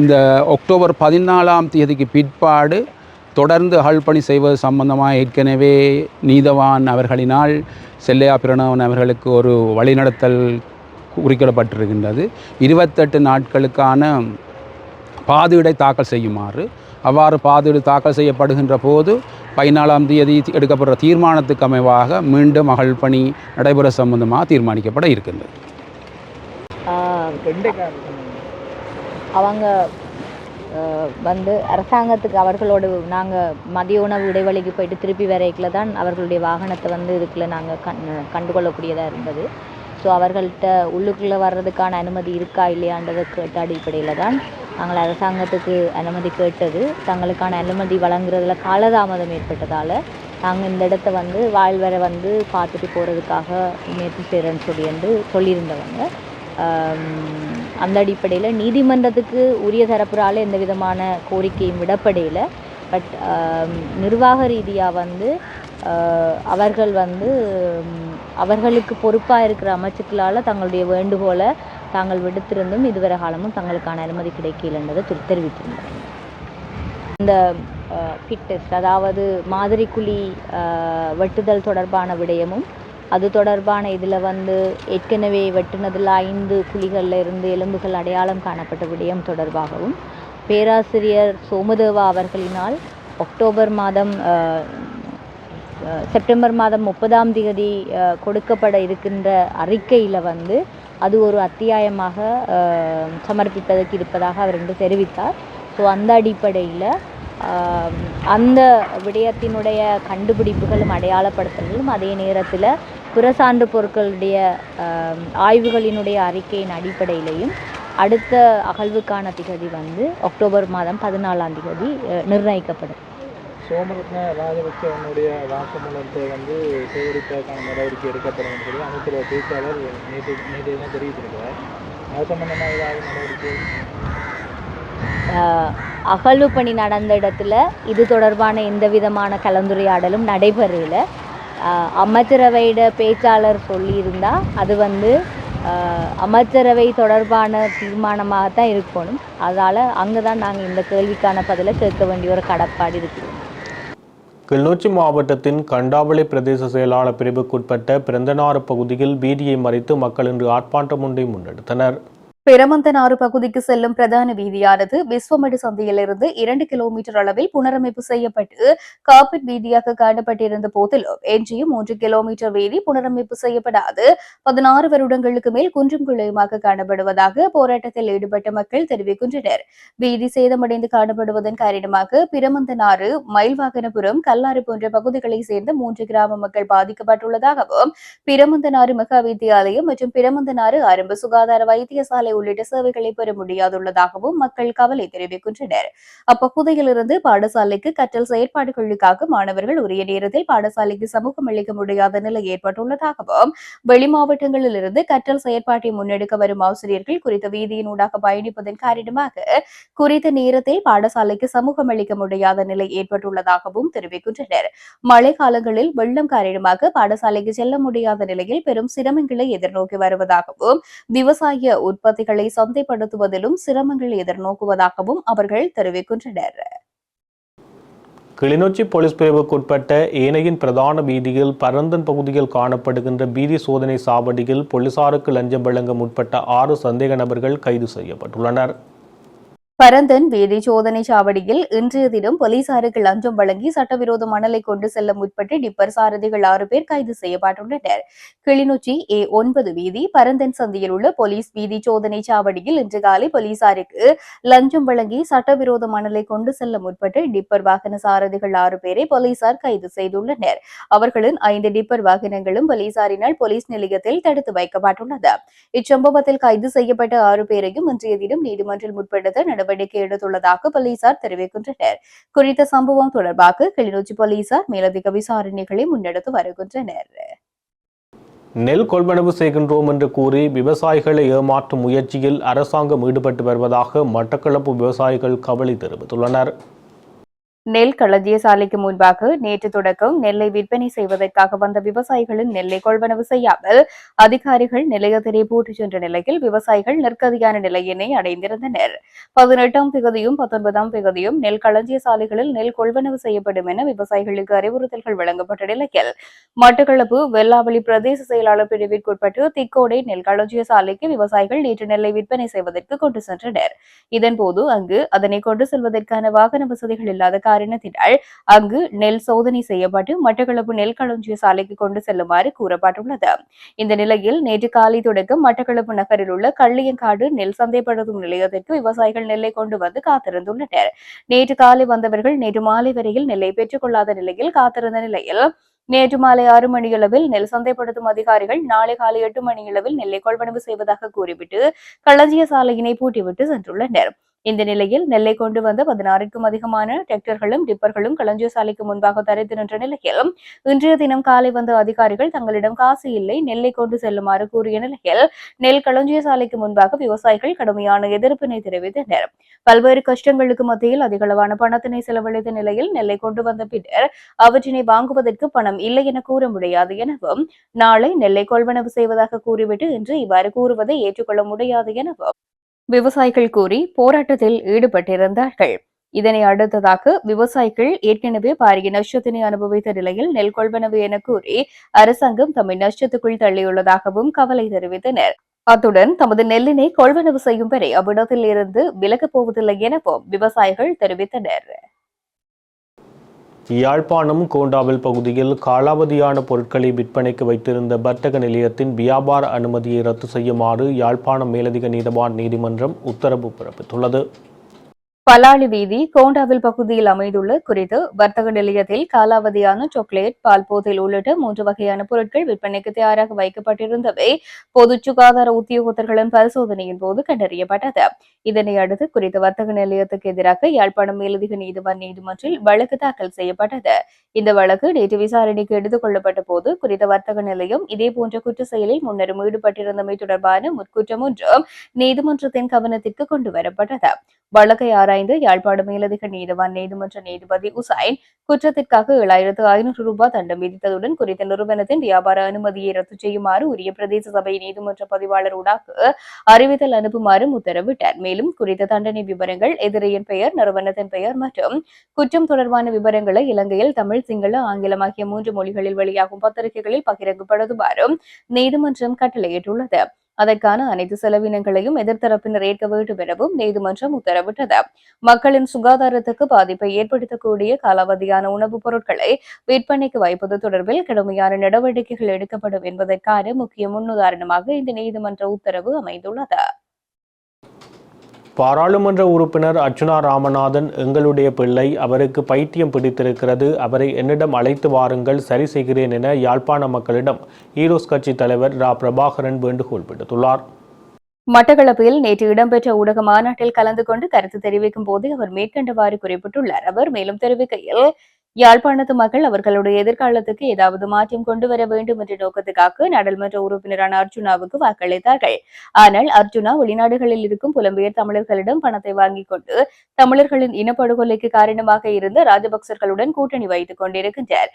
இந்த அக்டோபர் 14ஆம் தேதிக்கு பிற்பாடு தொடர்ந்து அகழ்பணி செய்வது சம்பந்தமாக ஏற்கனவே நீதவான் அவர்களினால் செல்லையா பிரணவன் அவர்களுக்கு ஒரு வழிநடத்தல் குறிப்பிடப்பட்டிருக்கின்றது. 28 நாட்களுக்கான பாதுகாப்பை தாக்கல் செய்யுமாறு. அவ்வாறு பாதுகாப்பு தாக்கல் செய்யப்படுகின்ற போது 14ஆம் தேதி எடுக்கப்படுற தீர்மானத்துக்கு அமைவாக மீண்டும் அகழ்பணி நடைபெற சம்பந்தமாக தீர்மானிக்கப்பட இருக்கின்றது. அவங்க வந்து அரசாங்கத்துக்கு அவர்களோடு நாங்கள் மதிய உணவு இடைவெளிக்கு போயிட்டு திருப்பி வரைக்கில் தான் அவர்களுடைய வாகனத்தை வந்து இதுக்குள்ளே நாங்கள் கண்டுகொள்ளக்கூடியதாக இருந்தது. ஸோ அவர்கள்ட்ட உள்ளுக்குள்ளே வர்றதுக்கான அனுமதி இருக்கா இல்லையான்றதை கேட்ட அடிப்படையில் தான் நாங்கள் அரசாங்கத்துக்கு அனுமதி கேட்டது. தங்களுக்கான அனுமதி வழங்குறதுல காலதாமதம் ஏற்பட்டதால் நாங்கள் இந்த இடத்த வந்து வாழ்வரை வந்து பார்த்துட்டு போகிறதுக்காக முயற்சி செய்கிறேன்னு சொல்லியிருந்தவங்க. அந்த அடிப்படையில் நீதிமன்றத்துக்கு உரிய தரப்புறால் எந்த விதமான கோரிக்கையும் விடப்படையில். பட் நிர்வாக ரீதியாக வந்து அவர்கள் வந்து அவர்களுக்கு பொறுப்பாக இருக்கிற அமைச்சுக்களால் தங்களுடைய வேண்டுகோளை தாங்கள் விடுத்திருந்தும் இதுவரை காலமும் தங்களுக்கான அனுமதி கிடைக்கலன்றதை தெரிவித்திருந்தாங்க. இந்த கிட் டெஸ்ட், அதாவது மாதிரி குழி வெட்டுதல் தொடர்பான விடயமும் அது தொடர்பான இதில் வந்து ஏற்கனவே வெட்டினதில் 5 குழிகளில் இருந்து எலும்புகள் அடையாளம் காணப்பட்ட விடயம் தொடர்பாகவும் பேராசிரியர் சோமதேவா அவர்களினால் செப்டம்பர் மாதம் 30ஆம் தேதி கொடுக்கப்பட இருக்கின்ற அறிக்கையில் வந்து அது ஒரு அத்தியாயமாக சமர்ப்பிப்பதற்கு இருப்பதாக அவர் என்று தெரிவித்தார். ஸோ அந்த அடிப்படையில் அந்த விடயத்தினுடைய கண்டுபிடிப்புகளும் அடையாளப்படுத்தல்களும் அதே நேரத்தில் பிற சான்று பொருட்களுடைய ஆய்வுகளினுடைய அறிக்கையின் அடிப்படையிலையும் அடுத்த அகழ்வுக்கான திகதி வந்து அக்டோபர் மாதம் 14ஆம் தேதி நிர்ணயிக்கப்படும். சோமரத்ன ராஜபக்சவனுடைய வாக்குமூலத்தை வந்து சேகரிப்பதற்கான நடவடிக்கை எடுக்கப்படும் சொல்லி அமைச்சர் பேச்சாளர் நேற்று தான் தெரிவித்திருக்கிறார். அது சம்பந்தமாக ஏதாவது நடவடிக்கை அகழ்வு பணி நடந்த இடத்துல இது தொடர்பான எந்த விதமான கலந்துரையாடலும் நடைபெறல. அமைச்சரவையிட பேச்சாளர் சொல்லியிருந்தால் அது அமைச்சரவை தொடர்பான தீர்மானமாகத்தான் இருக்கணும். அதால் அங்கே தான் நாங்கள் இந்த கேள்விக்கான பதிலை கேட்க வேண்டிய ஒரு கடப்பாடு இருக்கிறோம். கிளிநொச்சி மாவட்டத்தின் கண்டாவளை பிரதேச செயலாளர் பிரிவுக்குட்பட்ட பிறந்தனாறு பகுதியில் வீதியை மறித்து மக்கள் இன்று ஆர்ப்பாட்டம் ஒன்றை முன்னெடுத்தனர். பிரமந்தனாறு பகுதிக்கு செல்லும் பிரதான வீதியானது விஸ்வமடு சந்தையிலிருந்து 2 கிலோமீட்டர் அளவில் புனரமைப்பு செய்யப்பட்டு காப்பீட் வீதியாக காணப்பட்டிருந்த போதிலும் எஞ்சிய 3 கிலோமீட்டர் வீதி புனரமைப்பு செய்யப்படாது 16 வருடங்களுக்கு மேல் குன்றும் குழியுமாக காணப்படுவதாக போராட்டத்தில் ஈடுபட்ட மக்கள் தெரிவிக்கின்றனர். வீதி சேதமடைந்து காணப்படுவதன் காரணமாக பிரமந்தனாறு, மயில்வாகனபுரம், கல்லாறு போன்ற பகுதிகளைச் சேர்ந்த 3 கிராம மக்கள் பாதிக்கப்பட்டுள்ளதாகவும் பிரமந்தனாறு மகா வித்தியாலயம் மற்றும் பிரமந்தனாறு ஆரம்ப சுகாதார வைத்தியசாலை உள்ளிட்ட சேவைகளை பெற முடியாதுள்ளதாகவும் மக்கள் கவலை தெரிவிக்கின்றனர். அப்பகுதியிலிருந்து பாடசாலைக்கு கற்றல் செயற்பாடுகளுக்காக மாணவர்கள் உரிய நேரத்தில் பாடசாலைக்கு சமூகம் அளிக்க முடியாத நிலை ஏற்பட்டுள்ளதாகவும் வெளி மாவட்டங்களிலிருந்து கற்றல் செயற்பாட்டை முன்னெடுக்க வரும் ஆசிரியர்கள் குறித்த வீதியினூடாக பயணிப்பதன் காரணமாக குறித்த நேரத்தில் பாடசாலைக்கு சமூகம் அளிக்க முடியாத நிலை ஏற்பட்டுள்ளதாகவும் தெரிவிக்கின்றனர். மழை காலங்களில் வெள்ளம் காரணமாக பாடசாலைக்கு செல்ல முடியாத நிலையில் பெரும் சிரமங்களை எதிர்நோக்கி வருவதாகவும் விவசாய உற்பத்திகளை சந்தைப்படுத்துவதிலும் சிரமங்கள் எதிர்நோக்குவதாகவும் அவர்கள் தெரிவிக்கின்றனர். கிளிநொச்சி போலீஸ் பிரிவுக்குட்பட்ட ஏனையின் பிரதான வீதியில் பரந்தன் பகுதியில் காணப்படுகின்ற வீதி சோதனை சாவடியில் போலீசாருக்கு லஞ்சம் வழங்க முற்பட்ட 6 சந்தேக நபர்கள் கைது செய்யப்பட்டுள்ளனர். பரந்தன் வீதி சோதனை சாவடியில் இன்றைய தினம் போலீசாருக்கு லஞ்சம் வழங்கி சட்டவிரோத மணலை கொண்டு செல்ல முற்பட்டு டிப்பர் சாரதிகள் 6 பேர் கைது செய்யப்பட்டுள்ளனர். கிளிநொச்சி A9 வீதி பரந்தன் சந்தியில் உள்ள போலீஸ் வீதி சோதனை சாவடியில் இன்று காலை போலீசாருக்கு லஞ்சம் வழங்கி சட்டவிரோத மணலை கொண்டு செல்ல முற்பட்டு டிப்பர் வாகன சாரதிகள் 6 பேரை போலீசார் கைது செய்துள்ளனர். அவர்களின் 5 டிப்பர் வாகனங்களும் போலீசாரினால் போலீஸ் நிலையத்தில் தடுத்து வைக்கப்பட்டுள்ளது. இச்சம்பவத்தில் கைது செய்யப்பட்ட 6 பேரையும் இன்றைய தினம் நீதிமன்றில் முற்படுத்த நடவடிக்கை எடுத்துள்ளதாக போலீசார் தெரிவிக்கின்றனர். குறித்த சம்பவம் தொடர்பாக கிளிநொச்சி போலீசார் மேலதிக விசாரணைகளை முன்னெடுத்து வருகின்றனர். நெல் கொள்வனவு செய்கின்றோம் என்று கூறி விவசாயிகளை ஏமாற்றும் முயற்சியில் அரசாங்கம் ஈடுபட்டு வருவதாக மட்டக்களப்பு விவசாயிகள் கவலை தெரிவித்துள்ளனர். நெல் களஞ்சிய சாலைக்கு முன்பாக நேற்று தொடக்கம் நெல்லை விற்பனை செய்வதற்காக வந்த விவசாயிகளின் நெல்லை கொள்வனவு செய்யாமல் அதிகாரிகள் நிலையத்தினை பூட்டிச் சென்ற நிலையில் விவசாயிகள் நெருக்கடியான நிலையினை அடைந்திருந்தனர். 18ஆம் தேதியும் 19ஆம் தேதியும் நெல் களஞ்சிய சாலைகளில் நெல் கொள்வனவு செய்யப்படும் என விவசாயிகளுக்கு அறிவுறுத்தல்கள் வழங்கப்பட்ட நிலையில் மட்டக்களப்பு வெள்ளாவளி பிரதேச செயலாளர் பிரிவிற்குட்பட்டு திக்கோடை நெல் களஞ்சிய சாலைக்கு விவசாயிகள் நேற்று நெல்லை விற்பனை செய்வதற்கு கொண்டு சென்றனர். இதன்போது அங்கு அதனை கொண்டு செல்வதற்கான வாகன வசதிகள் இல்லாத காரணத்தினால் அங்கு நெல் சோதனை செய்யப்பட்டு மட்டக்களப்பு நெல் களஞ்சிய சாலைக்கு கொண்டு செல்லுமாறு கூறப்பட்டுள்ளது. இந்த நிலையில் நேற்று காலை தொடக்கம் மட்டக்களப்பு நகரில் உள்ள கள்ளியங்காடு நெல் சந்தைப்படுத்தும் நிலையத்திற்கு விவசாயிகள் நெல்லை கொண்டு வந்து காத்திருந்துள்ளனர். நேற்று காலை வந்தவர்கள் நேற்று மாலை வரையில் நெல்லை பெற்றுக் கொள்ளாத நிலையில் காத்திருந்த நிலையில் நேற்று மாலை 6 மணியளவில் நெல் சந்தைப்படுத்தும் அதிகாரிகள் நாளை காலை 8 மணியளவில் நெல்லை கொள்வனவு செய்வதாக கூறிவிட்டு களஞ்சிய சாலையினை பூட்டிவிட்டு சென்றுள்ளனர். இந்த நிலையில் நெல்லை கொண்டு வந்த 16க்கும் அதிகமான டிராக்டர்களும் டிப்பர்களும் களஞ்சிய சாலைக்கு முன்பாக தரித்து நின்ற நிலையில் இன்றைய தினம் காலை வந்த அதிகாரிகள் தங்களிடம் காசு இல்லை, நெல்லை கொண்டு செல்லுமாறு கூறிய நிலையில் நெல் களஞ்சிய சாலைக்கு முன்பாக விவசாயிகள் கடுமையான எதிர்ப்பினை தெரிவித்தனர். பல்வேறு கஷ்டங்களுக்கு மத்தியில் அதிகளவான பணத்தினை செலவழித்த நிலையில் நெல்லை கொண்டு வந்த பின்னர் அவற்றினை வாங்குவதற்கு பணம் இல்லை என கூற முடியாது எனவும் நாளை நெல்லை கொள்வனவு செய்வதாக கூறிவிட்டு இன்று இவ்வாறு கூறுவதை ஏற்றுக்கொள்ள முடியாது எனவும் விவசாயிகள் கூறி போராட்டத்தில் ஈடுபட்டிருந்தார்கள். இதனை அடுத்ததாக விவசாயிகள் ஏற்கனவே பாரிய நஷ்டத்தினை அனுபவித்த நிலையில் நெல் கொள்வனவு என கூறி அரசாங்கம் தம்மை நஷ்டத்துக்குள் தள்ளியுள்ளதாகவும் கவலை தெரிவித்தனர். அத்துடன் தமது நெல்லினை கொள்வனவு செய்யும் வரை அவ்விடத்தில் இருந்து விலகப் போவதில்லை எனவும் விவசாயிகள் தெரிவித்தனர். யாழ்ப்பாணம் கோண்டாவில் பகுதியில் காலாவதியான பொருட்களை விற்பனைக்கு வைத்திருந்த வர்த்தக நிலையத்தின் வியாபார அனுமதியை ரத்து செய்யுமாறு யாழ்ப்பாணம் மேலதிக நீதவான் நீதிமன்றம் உத்தரவு பிறப்பித்துள்ளது. பலாலி வீதி கோண்டாவில் பகுதியில் அமைந்துள்ள குறித்து வர்த்தக நிலையத்தில் காலாவதியான சாக்லேட், பால் போதையில் உள்ளிட்ட 3 வகையான பொருட்கள் விற்பனைக்கு தயாராக வைக்கப்பட்டிருந்தவை பொது சுகாதார உத்தியோகத்தர்களின் பரிசோதனையின் போது கண்டறியப்பட்டது. இதனை அடுத்து குறித்த வர்த்தக நிலையத்துக்கு எதிராக யாழ்ப்பாணம் மேலதிக நீதிவான் நீதிமன்றில் வழக்கு தாக்கல் செய்யப்பட்டது. இந்த வழக்கு நேற்று விசாரணைக்கு எடுத்துக் கொள்ளப்பட்ட போது குறித்த வர்த்தக நிலையம் இதேபோன்ற குற்ற செயலில் முன்னரும் ஈடுபட்டிருந்தமை தொடர்பான முற்குற்றம் ஒன்றும் நீதிமன்றத்தின் கவனத்திற்கு கொண்டு வரப்பட்டது. வழக்கை ஆராய்ந்த யாழ்ப்பாணம் மேலதிக நீதிவான் நீதிமன்ற நீதிபதி உசைன் குற்றத்திற்காக 7,500 ரூபாய் தண்டம் விதித்ததுடன் குறித்த நிறுவனத்தின் வியாபார அனுமதியை ரத்து செய்யுமாறு உரிய பிரதேச சபை நீதிமன்ற பதிவாளர் ஊடாக அறிவித்தல் அனுப்புமாறும் உத்தரவிட்டார். மேலும் குறித்த தண்டனை விவரங்கள், எதிரியின் பெயர், நிறுவனத்தின் பெயர் மற்றும் குற்றம் தொடர்பான விவரங்களை இலங்கையில் தமிழ், சிங்கள, ஆங்கிலம் ஆகிய 3 மொழிகளில் வெளியாகும் பத்திரிகைகளில் பகிரங்கப்படுத்துமாறும் நீதிமன்றம் கட்டளையிட்டுள்ளது. அதற்கான அனைத்து செலவினங்களையும் எதிர்த்தரப்பினர் ஏற்க வேண்டும் எனவும் நீதிமன்றம் உத்தரவிட்டது. மக்களின் சுகாதாரத்துக்கு பாதிப்பை ஏற்படுத்தக்கூடிய காலாவதியான உணவுப் பொருட்களை விற்பனைக்கு வைப்பது தொடர்பில் கடுமையான நடவடிக்கைகள் எடுக்கப்படும் என்பதற்கான முக்கிய முன்னுதாரணமாக இந்த நீதிமன்ற உத்தரவு அமைந்துள்ளது. பாராளுமன்ற உறுப்பினர் அர்ச்சுனா ராமநாதன், எங்களுடைய பிள்ளை, அவருக்கு பைத்தியம் பிடித்திருக்கிறது, அவரை என்னிடம் அழைத்து வாருங்கள், சரி செய்கிறேன் என யாழ்ப்பாண மக்களிடம் ஈரோஸ் கட்சி தலைவர் ரா பிரபாகரன் வேண்டுகோள் விடுத்துள்ளார். மட்டக்களப்பில் நேற்று இடம்பெற்ற ஊடக மாநாட்டில் கலந்து கொண்டு கருத்து தெரிவிக்கும் போது அவர் மேற்கண்டவாறு குறிப்பிட்டுள்ளார். அவர் மேலும் தெரிவிக்கையில், யாழ்ப்பாணத்து மக்கள் அவர்களுடைய எதிர்காலத்துக்கு ஏதாவது மாற்றம் கொண்டு வர வேண்டும் என்ற நோக்கத்துக்காக நாடாளுமன்ற உறுப்பினரான அர்ச்சுனாவுக்கு வாக்களித்தார்கள். ஆனால் அர்ச்சுனா வெளிநாடுகளில் இருக்கும் புலம்பெயர் தமிழர்களிடம் பணத்தை வாங்கிக் கொண்டு தமிழர்களின் இனப்படுகொலைக்கு காரணமாக இருந்த ராஜபக்சர்களுடன் கூட்டணி வைத்துக் கொண்டிருக்கின்றார்.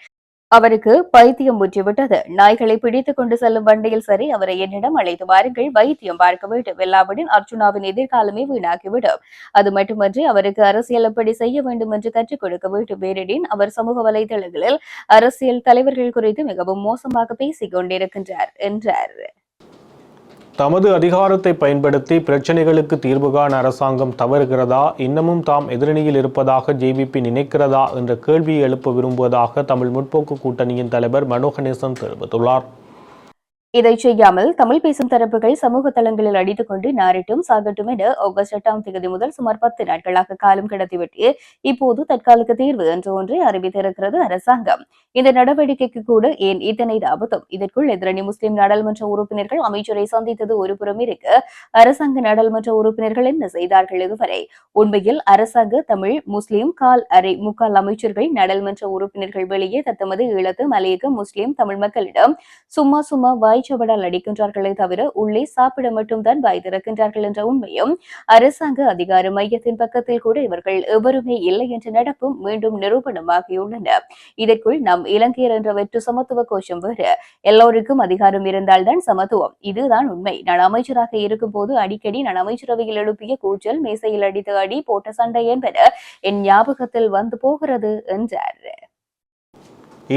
அவருக்கு பைத்தியம் முற்றிவிட்டது. நாய்களை பிடித்துக் கொண்டு செல்லும் வண்டியில் சரி, அவரை என்னிடம் அழைத்து வாருங்கள், வைத்தியம் பார்க்க வேண்டும். எல்லாவிடன் அர்ச்சுனாவின் எதிர்காலமே வீணாக்கிவிடும். அது மட்டுமன்றி அவருக்கு அரசியல் எப்படி செய்ய வேண்டும் என்று கற்றுக் கொடுக்க வேண்டும். வேறிடின் அவர் சமூக வலைதளங்களில் அரசியல் தலைவர்கள் குறித்து மிகவும் மோசமாக பேசிக் கொண்டிருக்கின்றார் என்றார். தமது அதிகாரத்தை பயன்படுத்தி பிரச்சினைகளுக்கு தீர்வு காண அரசாங்கம் தவறுகிறதா, இன்னமும் தாம் எதிரணியில் இருப்பதாக ஜேவிபி நினைக்கிறதா என்ற கேள்வியை எழுப்ப விரும்புவதாக தமிழ் முற்போக்கு கூட்டணியின் தலைவர் மனோ கணேசன் தெரிவித்துள்ளார். இதை செய்யாமல் தமிழ் பேசும் தரப்புகள் சமூக தளங்களில் அடித்துக் கொண்டு நாரட்டும் சாகட்டும் என ஆகஸ்ட் 8ஆம் தேதி முதல் சுமார் 10 நாட்களாக காலம் கடத்திவிட்டு இப்போது தற்காலிக தீர்வு என்று ஒன்றை அறிவித்திருக்கிறது அரசாங்கம். இந்த நடவடிக்கைக்கு கூட ஏன் இத்தனை தாமதம்? இதற்குள் எதிரணி முஸ்லிம் நாடாளுமன்ற உறுப்பினர்கள் அமைச்சரை சந்தித்தது ஒருபுறம் இருக்க, அரசாங்க நாடாளுமன்ற உறுப்பினர்கள் என்ன செய்தார்கள் இதுவரை? உண்மையில் அரசாங்க தமிழ், முஸ்லிம், முக்கால் அமைச்சர்கள், நாடாளுமன்ற உறுப்பினர்கள் வெளியே தத்தமது ஈழத்து, மலையக, முஸ்லிம் தமிழ் மக்களிடம் சும்மா வாய்ச்சவடால் அடிக்கின்றார்களே தவிர உள்ளே சாப்பிட மட்டும்தான் வாய் திறக்கின்றார்கள் என்ற உண்மையும் அரசாங்க அதிகார மையத்தின் பக்கத்தில் கூட இவர்கள் எவருமே இல்லை என்ற நடப்பும் மீண்டும் நிரூபணமாகியுள்ளன. இதற்குள் நம் இலங்கையர் என்ற வெற்று சமத்துவ கோஷம் வேறு. எல்லோருக்கும் அதிகாரம் இருந்தால்தான் சமத்துவம். இதுதான் உண்மை. நான் அமைச்சராக இருக்கும் போது அடிக்கடி நான் அமைச்சரவையில் எழுப்பிய கூச்சல், மேசையில் அடித்து அடி, போட்ட சண்டை என்பன என் ஞாபகத்தில் வந்து போகிறது என்றார்.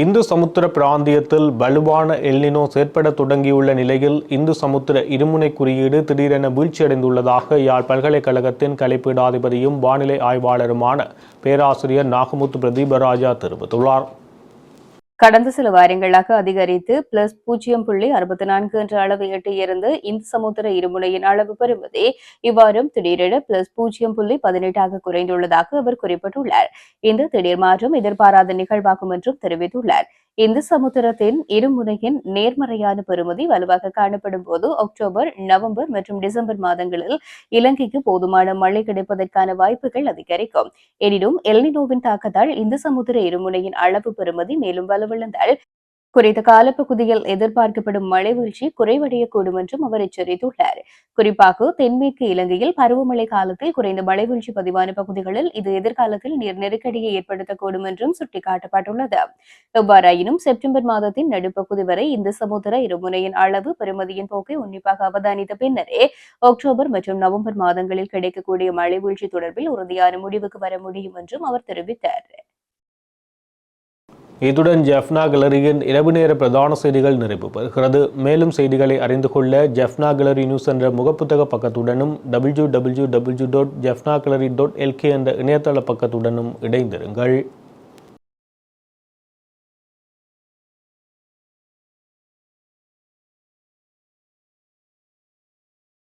இந்து சமுத்திர பிராந்தியத்தில் வலுவான எல்னினோ செயற்பட தொடங்கியுள்ள நிலையில் இந்து சமுத்திர இருமுனை குறியீடு திடீரென வீழ்ச்சியடைந்துள்ளதாக யாழ் பல்கலைக்கழகத்தின் கலைப்பீடாதிபதியும் வானிலை ஆய்வாளருமான பேராசிரியர் நாகமுத்து பிரதீபராஜா தெரிவித்துள்ளார். கடந்த சில வாரங்களாக அதிகரித்து +0.64 என்ற அளவை எட்டியிருந்த இந்து சமுத்திர இருமுனையின் அளவு பெறுவதே இவ்வாறும் திடீரென +0.18 குறைந்துள்ளதாக அவர் குறிப்பிட்டுள்ளார். இந்த திடீர் மாற்றம் எதிர்பாராத நிகழ்வாகும் என்றும் தெரிவித்துள்ளார். இந்து சமுத்திரத்தின் இருமுனையின் நேர்மறையான பெறுமதி வலுவாக காணப்படும் போது அக்டோபர், நவம்பர் மற்றும் டிசம்பர் மாதங்களில் இலங்கைக்கு போதுமான மழை கிடைப்பதற்கான வாய்ப்புகள் அதிகரிக்கும். எனினும் எல்னினோவின் தாக்கத்தால் இந்து சமுத்திர இருமுனையின் அளவு பெறுமதி மேலும் வலுவிழந்தால் குறித்த காலப்பகுதியில் எதிர்பார்க்கப்படும் மழை வீழ்ச்சி குறைவடையக்கூடும் என்றும் அவர் எச்சரித்துள்ளார். குறிப்பாக தென்மேற்கு இலங்கையில் பருவமழை காலத்தில் குறைந்த மழை வீழ்ச்சி பதிவான பகுதிகளில் இது எதிர்காலத்தில் நீர் நெருக்கடியை ஏற்படுத்தக்கூடும் என்றும் சுட்டிக்காட்டப்பட்டுள்ளது. எவ்வாறாயினும் செப்டம்பர் மாதத்தின் நடுப்பகுதி வரை இந்த சமுத்திர இருமுனையின் அளவு பெறுமதியின் போக்கை உன்னிப்பாக அவதானித்த பின்னரே அக்டோபர் மற்றும் நவம்பர் மாதங்களில் கிடைக்கக்கூடிய மழை வீழ்ச்சி தொடர்பில் உறுதியான முடிவுக்கு வர முடியும் என்றும் அவர் தெரிவித்தார். இத்துடன் ஜெஃப்னா கேலரியின் இரவு நேர பிரதான செய்திகள் நிறைவு பெறுகிறது. மேலும் செய்திகளை அறிந்து கொள்ள ஜெஃப்னா கேலரி நியூஸ் என்ற முகப்புத்தக பக்கத்துடனும் www.jeffnagallery.lk என்ற இணையதள பக்கத்துடனும் இணைந்திருங்கள்.